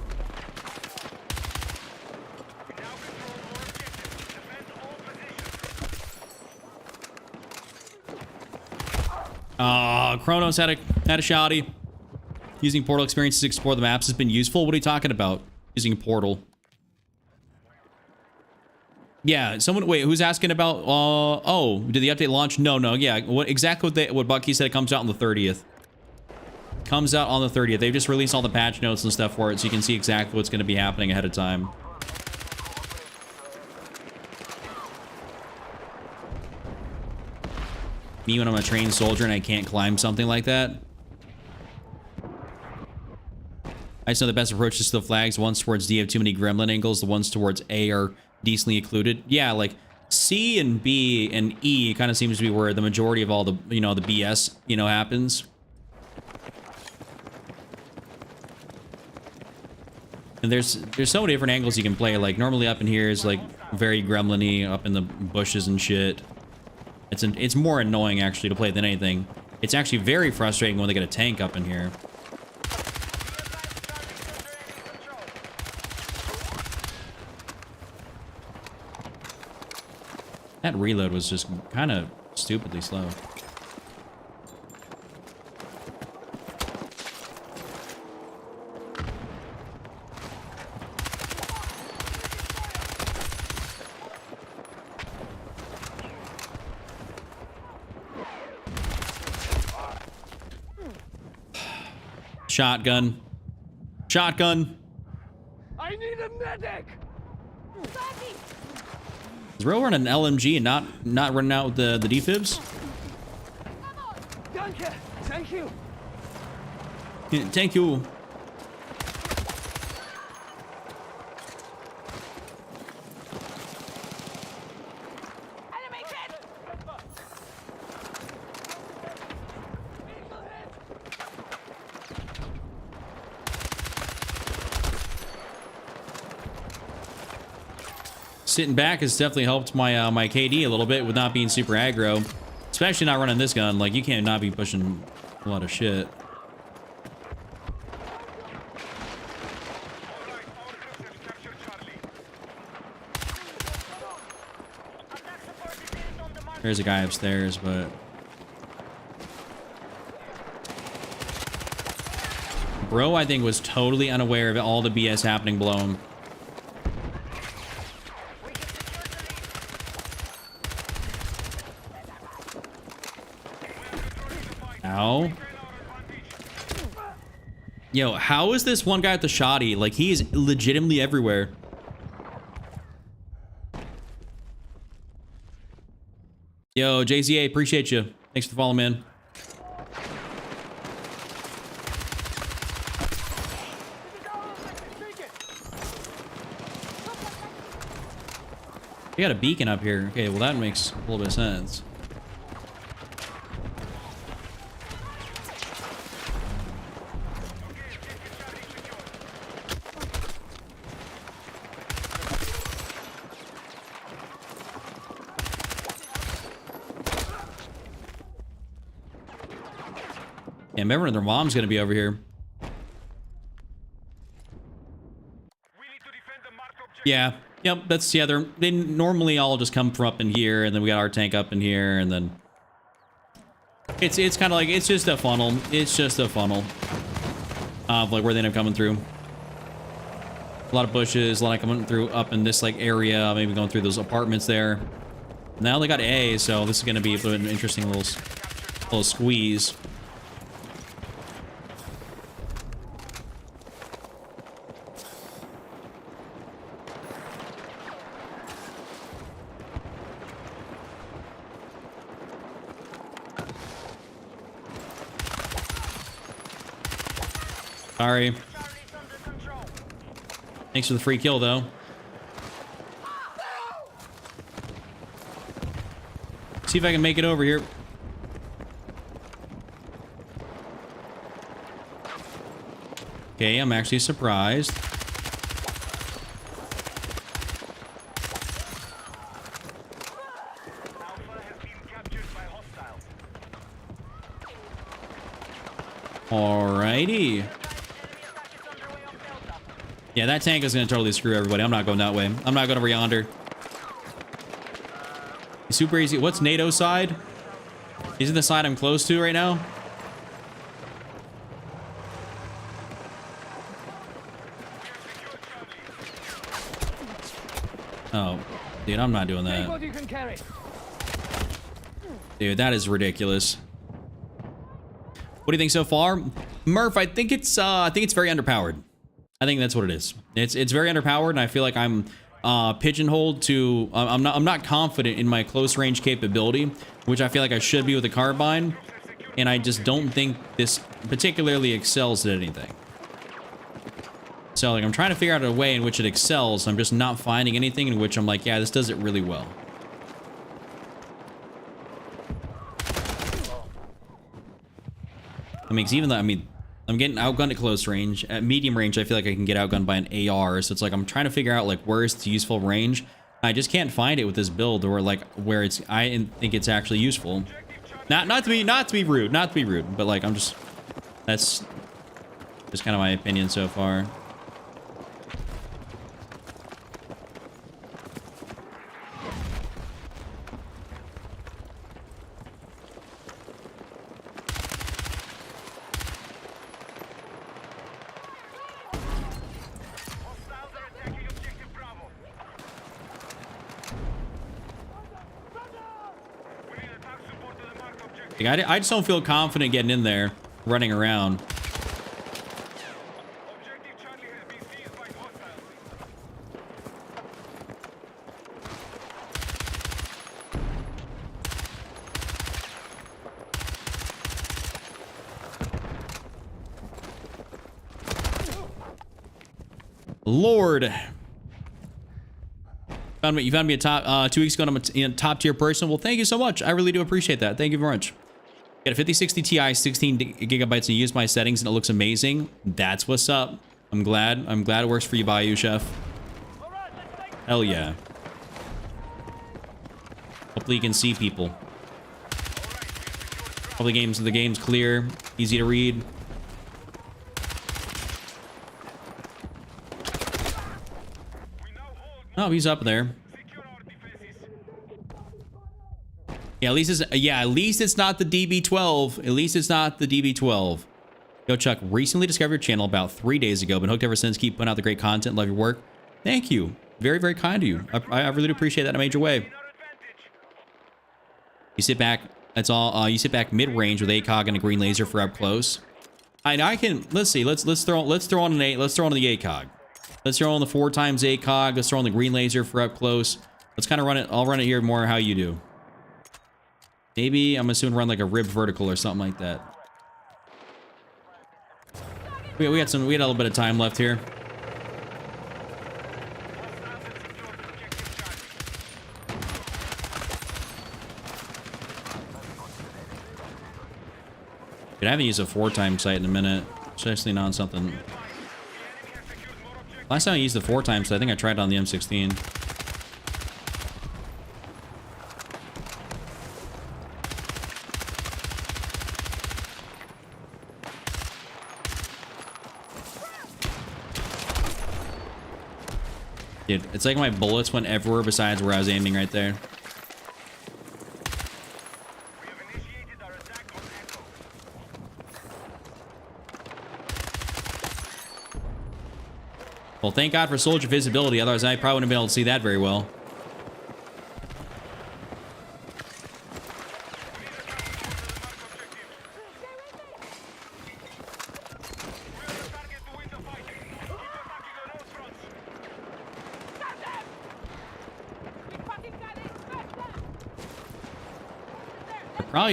Chronos had a shoddy. Using Portal experiences to explore the maps has been useful. What are you talking about? Using Portal. Yeah, someone, wait, who's asking about, oh, did the update launch? No, yeah, what Bucky said, it comes out on the 30th. Comes out on the 30th. They've just released all the patch notes and stuff for it, so you can see exactly what's going to be happening ahead of time. Me when I'm a trained soldier and I can't climb something like that. I just know the best approach is to the flags. Ones towards D have too many gremlin angles. The ones towards A are decently occluded. Yeah, like C and B and E kind of seems to be where the majority of all the, the BS, happens. And there's so many different angles you can play. Like normally up in here is like very gremlin-y, up in the bushes and shit. It's more annoying actually to play than anything. It's actually very frustrating when they get a tank up in here. That reload was just kind of stupidly slow. Shotgun. Shotgun. I need a medic! Is Ro running an LMG and not running out with the defibs? Danke! Thank you! Yeah, thank you. Enemy hit! Sitting back has definitely helped my my KD a little bit with not being super aggro, especially not running this gun. Like, you can't not be pushing a lot of shit. Alright, our group has captured Charlie. Attack support is in on the mark. There's a guy upstairs, but bro, I think, was totally unaware of all the BS happening below him. Ow. Yo, how is this one guy at the shoddy? Like, he is legitimately everywhere. Yo, JZA, appreciate you. Thanks for the follow, man. We got a beacon up here. Okay, well, that makes a little bit of sense. Yeah, remember their mom's gonna be over here. We need to defend the marked objective. Yeah. Yep. That's they normally all just come from up in here, and then we got our tank up in here, and then it's kind of like it's just a funnel. It's just a funnel of like where they end up coming through. A lot of bushes, a lot of coming through up in this like area, maybe going through those apartments there. Now they got A, so this is gonna be an interesting little squeeze. Sorry. Charlie's under control. Thanks for the free kill, though. See if I can make it over here. Okay, I'm actually surprised. Alpha has been captured by hostiles. Alrighty. Enemy attack is underway on Delta. Yeah, that tank is gonna totally screw everybody. I'm not going that way. I'm not going over yonder. Super easy. What's NATO's side? Isn't the side I'm close to right now? Oh, dude, I'm not doing Take that. what you can carry. Dude, that is ridiculous. What do you think so far? Murph, I think it's very underpowered. I think that's what it is. It's very underpowered, and I feel like I'm pigeonholed to I'm not confident in my close range capability, which I feel like I should be with the carbine, and I just don't think this particularly excels at anything. So like I'm trying to figure out a way in which it excels. I'm just not finding anything in which I'm like, yeah, this does it really well. I mean, 'cause even though, I mean, I'm getting outgunned at close range. At medium range, I feel like I can get outgunned by an AR. So it's like I'm trying to figure out like where is the useful range. I just can't find it with this build, or like where it's I think it's actually useful. Objective Charlie Not to be rude, but like that's just kind of my opinion so far. Hostiles are attacking objective Bravo. We need attack support to the marked objective. Like, I just don't feel confident getting in there, running around. Objective Charlie has been seized by hostiles. Lord. You found me a top 2 weeks ago, and I'm a top tier person. Well, thank you so much. I really do appreciate that. Thank you very much. Got a 5060 Ti, 16 gigabytes, and use my settings, and it looks amazing. That's what's up. I'm glad it works for you, Bayou Chef. Hell yeah. Hopefully you can see people. Hopefully the game's clear, easy to read. Oh, he's up there. Secure our defenses. Yeah, at least it's not the DB12. At least it's not the DB12. Yo, Chuck, recently discovered your channel about 3 days ago. Been hooked ever since. Keep putting out the great content. Love your work. Thank you. Very, very kind of you. I really do appreciate that in a major way. In our advantage. You sit back. That's all. You sit back mid-range with ACOG and a green laser for up close. I can. Let's see. Let's throw on an 8. Let's throw on the ACOG. Let's throw on the 4 times ACOG. Let's throw on the green laser for up close. Let's kind of run it. I'll run it here more how you do. Maybe I'm assuming run like a rib vertical or something like that. We had a little bit of time left here. Dude, I haven't used a 4 times sight in a minute. Especially not on something. Last time I used the 4 times sight, I think I tried it on the M16. Dude, it's like my bullets went everywhere besides where I was aiming right there. We have initiated our attack on Echo. Well, thank God for soldier visibility, otherwise I probably wouldn't have been able to see that very well.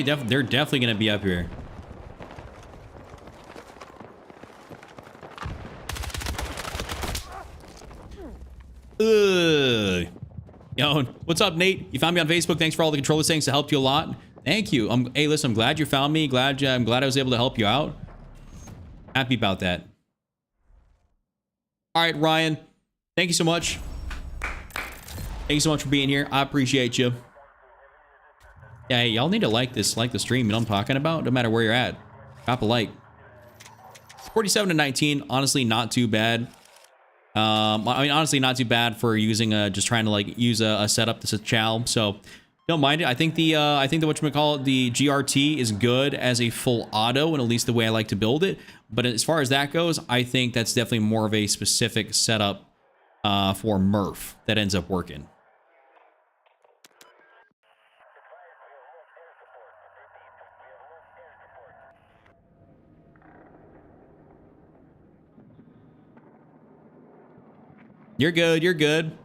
They're definitely gonna be up here. Ugh. Yo, what's up, Nate? You found me on Facebook. Thanks for all the controller settings. It helped you a lot. Thank you. Hey, listen, I'm glad you found me. I'm glad I was able to help you out. Happy about that. All right, Ryan. Thank you so much. Thank you so much for being here. I appreciate you. Yeah, hey, y'all need to like the stream. You know what I'm talking about? No matter where you're at. Drop a like. 47 to 19. Honestly, not too bad. I mean, honestly, not too bad for using just trying to like use a setup that's a chow. So don't mind it. I think the whatchamacallit, the GRT is good as a full auto, and at least the way I like to build it. But as far as that goes, I think that's definitely more of a specific setup for Murph that ends up working. You're good. You're good.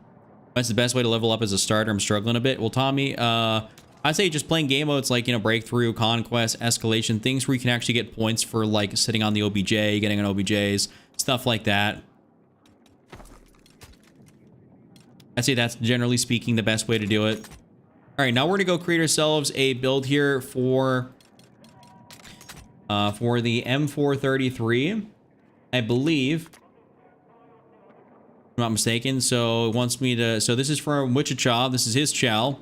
That's the best way to level up as a starter. I'm struggling a bit. Well, Tommy, I'd say just playing game modes like, you know, Breakthrough, Conquest, Escalation, things where you can actually get points for like sitting on the OBJ, getting on OBJs, stuff like that. I'd say that's generally speaking the best way to do it. All right, now we're gonna go create ourselves a build here for the M433, I believe. I'm not mistaken. So it wants me to, so this is from Wichita. This is his chow.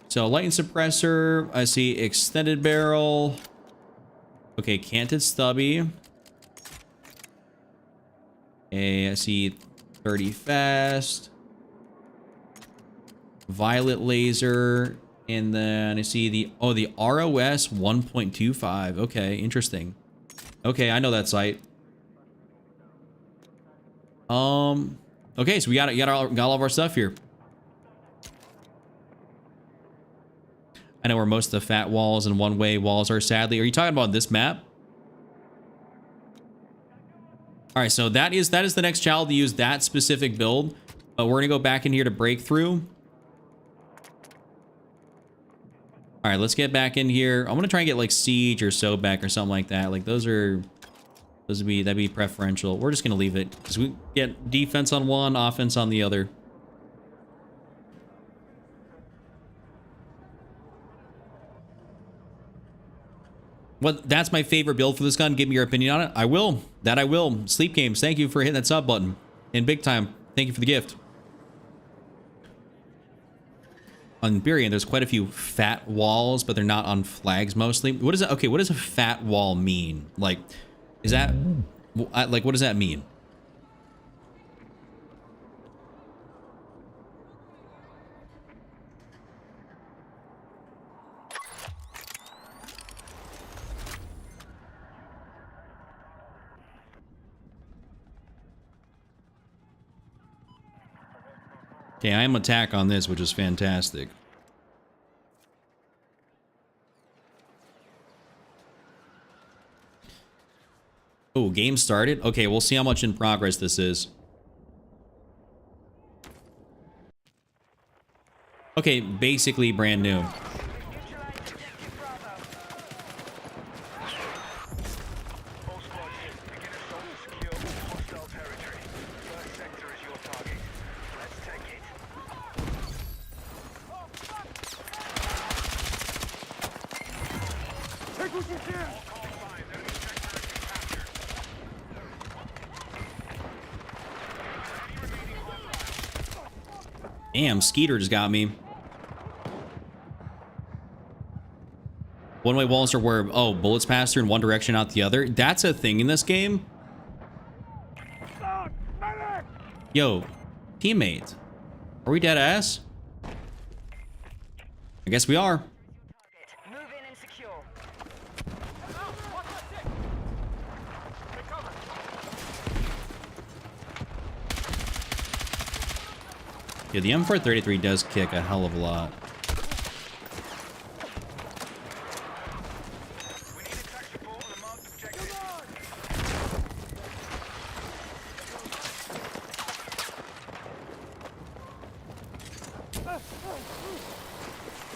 So lightning suppressor. I see extended barrel. Okay, canted stubby. Okay, I see 30 fast. Violet laser. And then I see the ROS 1.25. Okay, interesting. Okay, I know that site. Okay, so we got all of our stuff here. I know where most of the fat walls and one-way walls are, sadly. Are you talking about this map? All right, so that is the next challenge to use that specific build. But we're gonna go back in here to breakthrough. All right, let's get back in here. I'm gonna try and get like siege or Sobek or something like that. Like that'd be preferential. We're just gonna leave it because we get defense on one, offense on the other. That's my favorite build for this gun. Give me your opinion on it. I will. That I will. Sleep Games, thank you for hitting that sub button. And big time, thank you for the gift. On Burian, there's quite a few fat walls, but they're not on flags mostly. What is that? Okay, what does a fat wall mean? Like, is that, like, what does that mean? Okay, I am attack on this, which is fantastic. Oh, game started? Okay, we'll see how much in progress this is. Okay, basically brand new. All squads, begin assault to secure all hostile territory. First sector is your target. Let's take it. Take what you can! Call signs. Enemy sector has been captured. Damn, Skeeter just got me. One-way walls are where, oh, bullets pass through in one direction, out the other. That's a thing in this game? Medic! Yo, teammate. Are we dead ass? I guess we are. Move in and secure. Yeah, the M433 does kick a hell of a lot. We need attack support on the marked objective.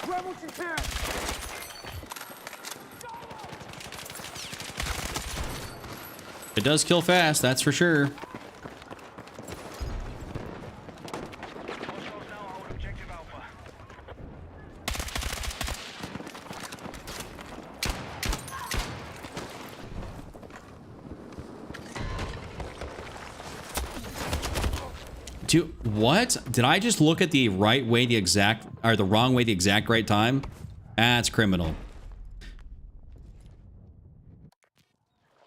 Grab what you can! It does kill fast, that's for sure. Hostiles now hold objective Alpha. Dude, what? Did I just look at the right way, the exact, or the wrong way, the exact right time? That's criminal.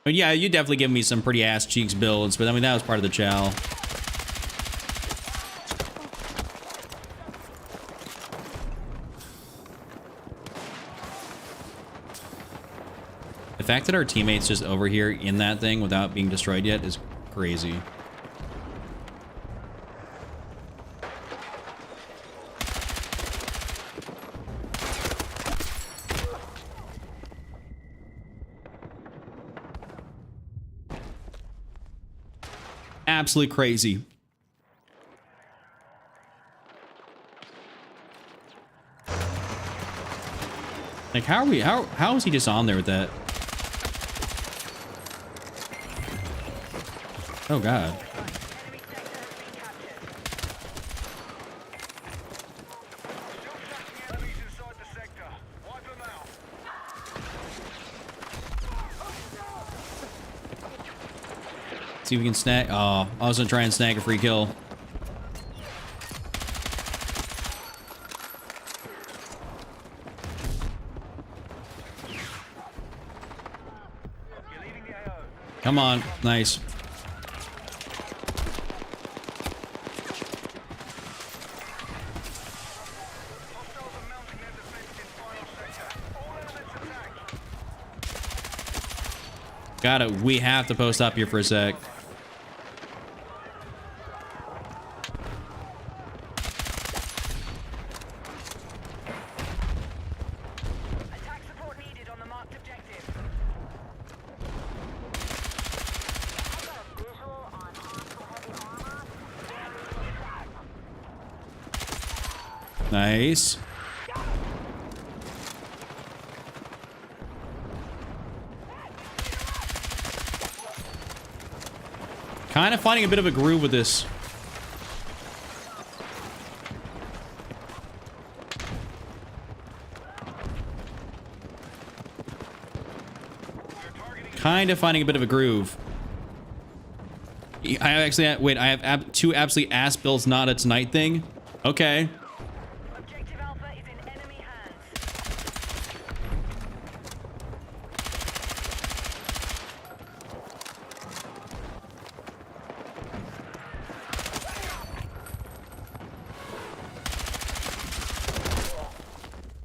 But yeah, you definitely give me some pretty ass cheeks builds, but I mean, that was part of the chow. The fact that our teammate's just over here in that thing without being destroyed yet is crazy. Absolutely crazy. Like, how is he just on there with that? Oh god. Enemy sector has been captured. Still tracking enemies inside the sector. Wipe them out. See if we can snag. Oh, I was gonna try and snag a free kill. Come on. Nice. Hostiles are mounting their defense in final sector. All elements attack. Got it. We have to post up here for a sec. Attack support needed on the marked objective. Nice. Kind of finding a bit of a groove with this. Kind of finding a bit of a groove. I actually, wait, I have two absolutely ass builds, not a tonight thing. Okay. Objective Alpha is in enemy hands.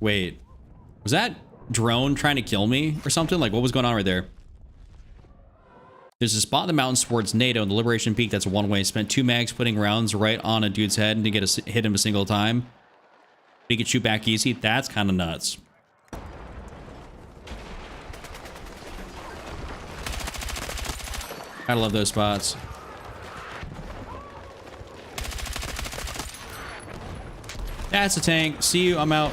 Wait, was that drone trying to kill me or something? Like, what was going on right there? There's a spot in the mountains towards NATO and the Liberation Peak that's one way. Spent 2 mags putting rounds right on a dude's head and to get hit him a single time. He could shoot back easy. That's kind of nuts. Gotta love those spots. That's a tank. See you. I'm out.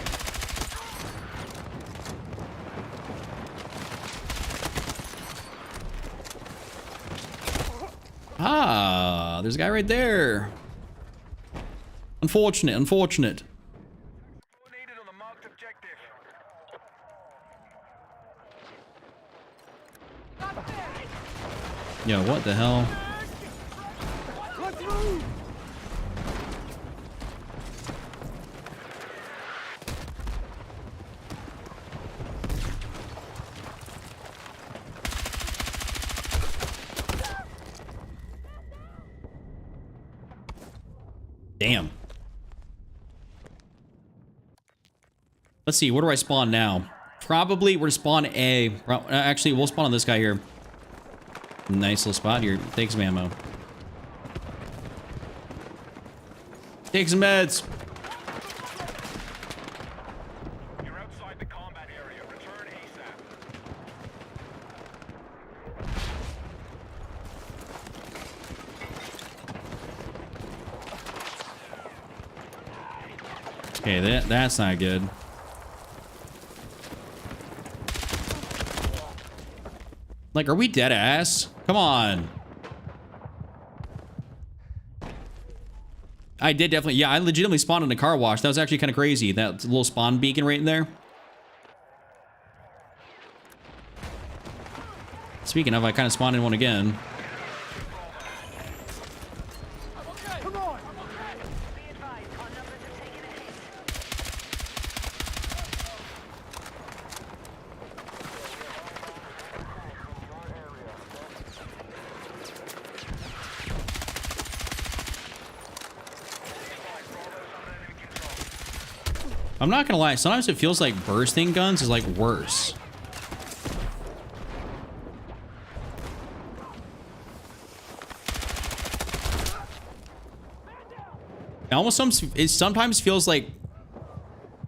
Ah, there's a guy right there. Unfortunate, unfortunate. Support needed on the marked objective. Yo, what the hell? Let's move! Damn. Let's see, where do I spawn now? Probably we're to spawn A. Actually, we'll spawn on this guy here. Nice little spot here. Take some ammo. Take some meds. You're outside the combat area. Return ASAP. Okay, that's not good. Like, are we dead ass? Come on. I did definitely, yeah, I legitimately spawned in a car wash. That was actually kind of crazy. That little spawn beacon right in there. Speaking of, I kind of spawned in one again. Come on! Be advised, our numbers have taken a hit. I'm not gonna lie, sometimes it feels like bursting guns is like worse. It sometimes feels like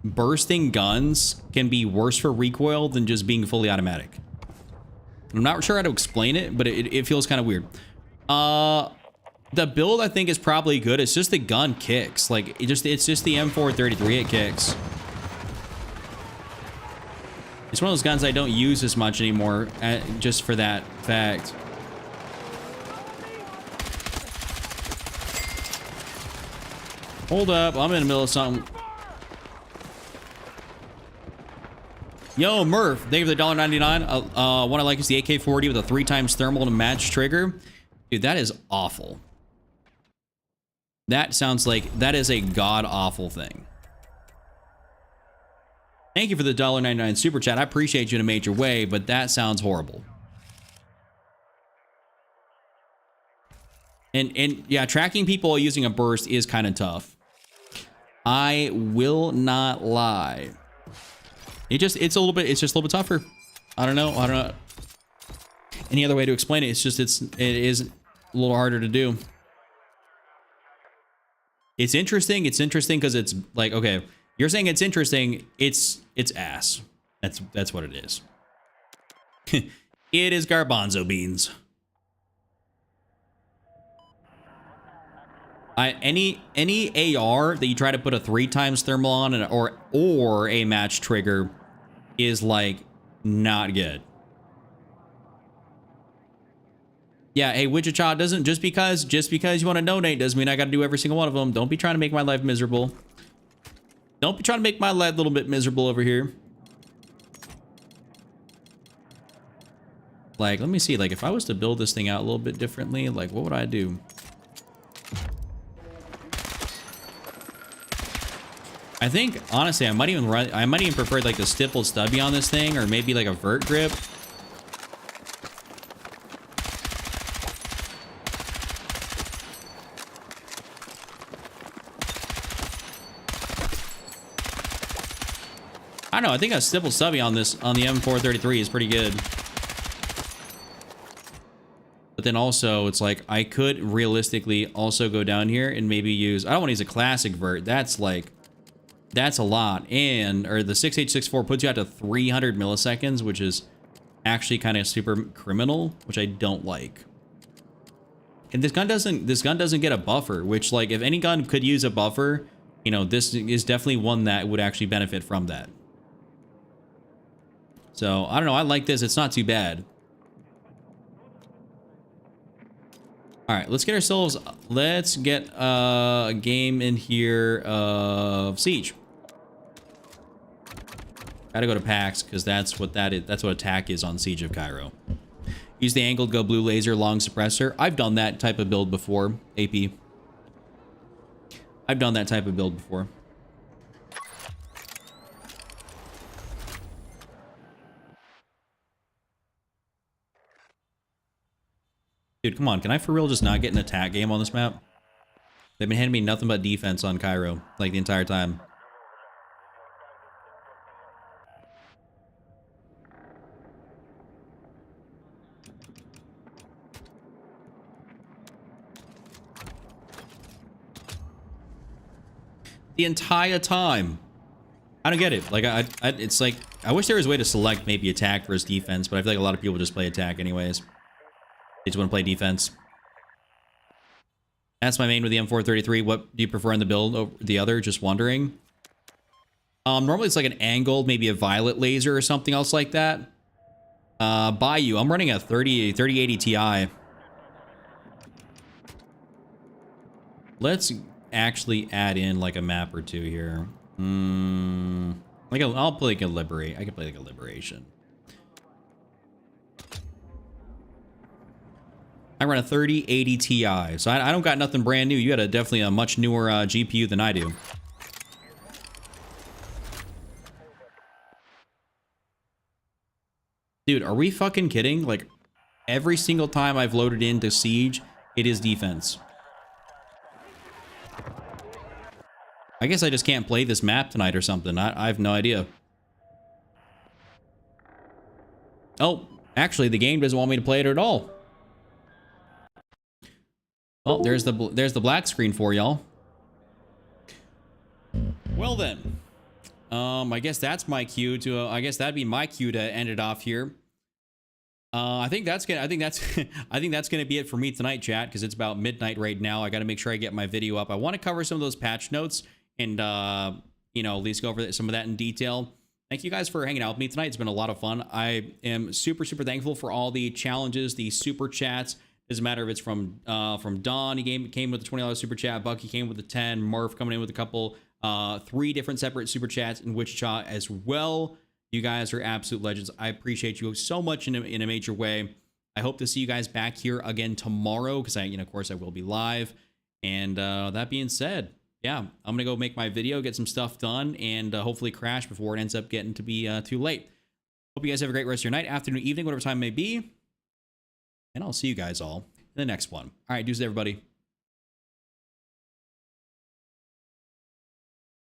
bursting guns can be worse for recoil than just being fully automatic. I'm not sure how to explain it, but it feels kind of weird. The build I think is probably good. It's just the gun kicks. Like it's just the M433 it kicks. It's one of those guns I don't use as much anymore, just for that fact. Hold up, I'm in the middle of something. Yo, Murph, thank you for the $1.99. What I like is the AK-40 with a 3x thermal to match trigger. Dude, that is awful. That sounds like that is a god-awful thing. Thank you for the $1.99 super chat. I appreciate you in a major way, but that sounds horrible. And yeah, tracking people using a burst is kind of tough. I will not lie. It's just a little bit tougher. I don't know any other way to explain it. It is a little harder to do. It's interesting because it's like, okay, you're saying it's interesting, it's ass. That's what it is. It is garbanzo beans. Any AR that you try to put a 3x thermal on or a match trigger is like not good. Yeah, hey Wichita, doesn't just because you want to donate doesn't mean I got to do every single one of them. Don't be trying to make my life miserable. Don't be trying to make my life a little bit miserable over here. Like, let me see, like if I was to build this thing out a little bit differently, like what would I do? I think honestly, I might even prefer like the stippled stubby on this thing, or maybe like a vert grip. I don't know. I think a stippled stubby on the M433 is pretty good. But then also, it's like I could realistically also go down here and maybe use. I don't want to use a classic vert. That's a lot. Or the 6H64 puts you out to 300 milliseconds, which is actually kind of super criminal, which I don't like. And this gun doesn't get a buffer, which, like, if any gun could use a buffer, you know, this is definitely one that would actually benefit from that. So I don't know. I like this. It's not too bad. All right, let's get a game in here of Siege. Gotta go to PAX because that's what that is. That's what attack is on Siege of Cairo. Use the angled go blue laser long suppressor. I've done that type of build before, AP. I've done that type of build before. Dude, come on. Can I for real just not get an attack game on this map? They've been handing me nothing but defense on Cairo, like the entire time. The entire time. I don't get it. Like, it's like, I wish there was a way to select maybe attack versus defense, but I feel like a lot of people just play attack anyways. They just want to play defense. That's my main with the M433. What do you prefer in the build over the other? Just wondering. Normally it's like an angled, maybe a violet laser or something else like that. Bayou, I'm running a 3080 Ti. Let's actually add in like a map or two here. I'll play like a liberate. I can play like a liberation. I run a 3080 Ti, so I don't got nothing brand new. You got definitely a much newer GPU than I do. Dude, are we fucking kidding? Like, every single time I've loaded into Siege, it is defense. I guess I just can't play this map tonight or something. I have no idea. Oh, actually, the game doesn't want me to play it at all. Oh, there's the black screen for y'all. Well then, I guess that's my cue to. I guess that'd be my cue to end it off here. I think that's gonna be it for me tonight, chat, because it's about midnight right now. I got to make sure I get my video up. I want to cover some of those patch notes and you know, at least go over some of that in detail. Thank you guys for hanging out with me tonight. It's been a lot of fun. I am super thankful for all the challenges, the super chats. Doesn't matter if it's from Don, he came with a $20 super chat. Bucky came with a 10. Murph coming in with a couple, 3 different separate super chats in Wichita as well. You guys are absolute legends. I appreciate you so much in a major way. I hope to see you guys back here again tomorrow because of course I will be live. And that being said, yeah, I'm gonna go make my video, get some stuff done, and hopefully crash before it ends up getting to be too late. Hope you guys have a great rest of your night, afternoon, evening, whatever time it may be. And I'll see you guys all the next one. All right, deuces, everybody.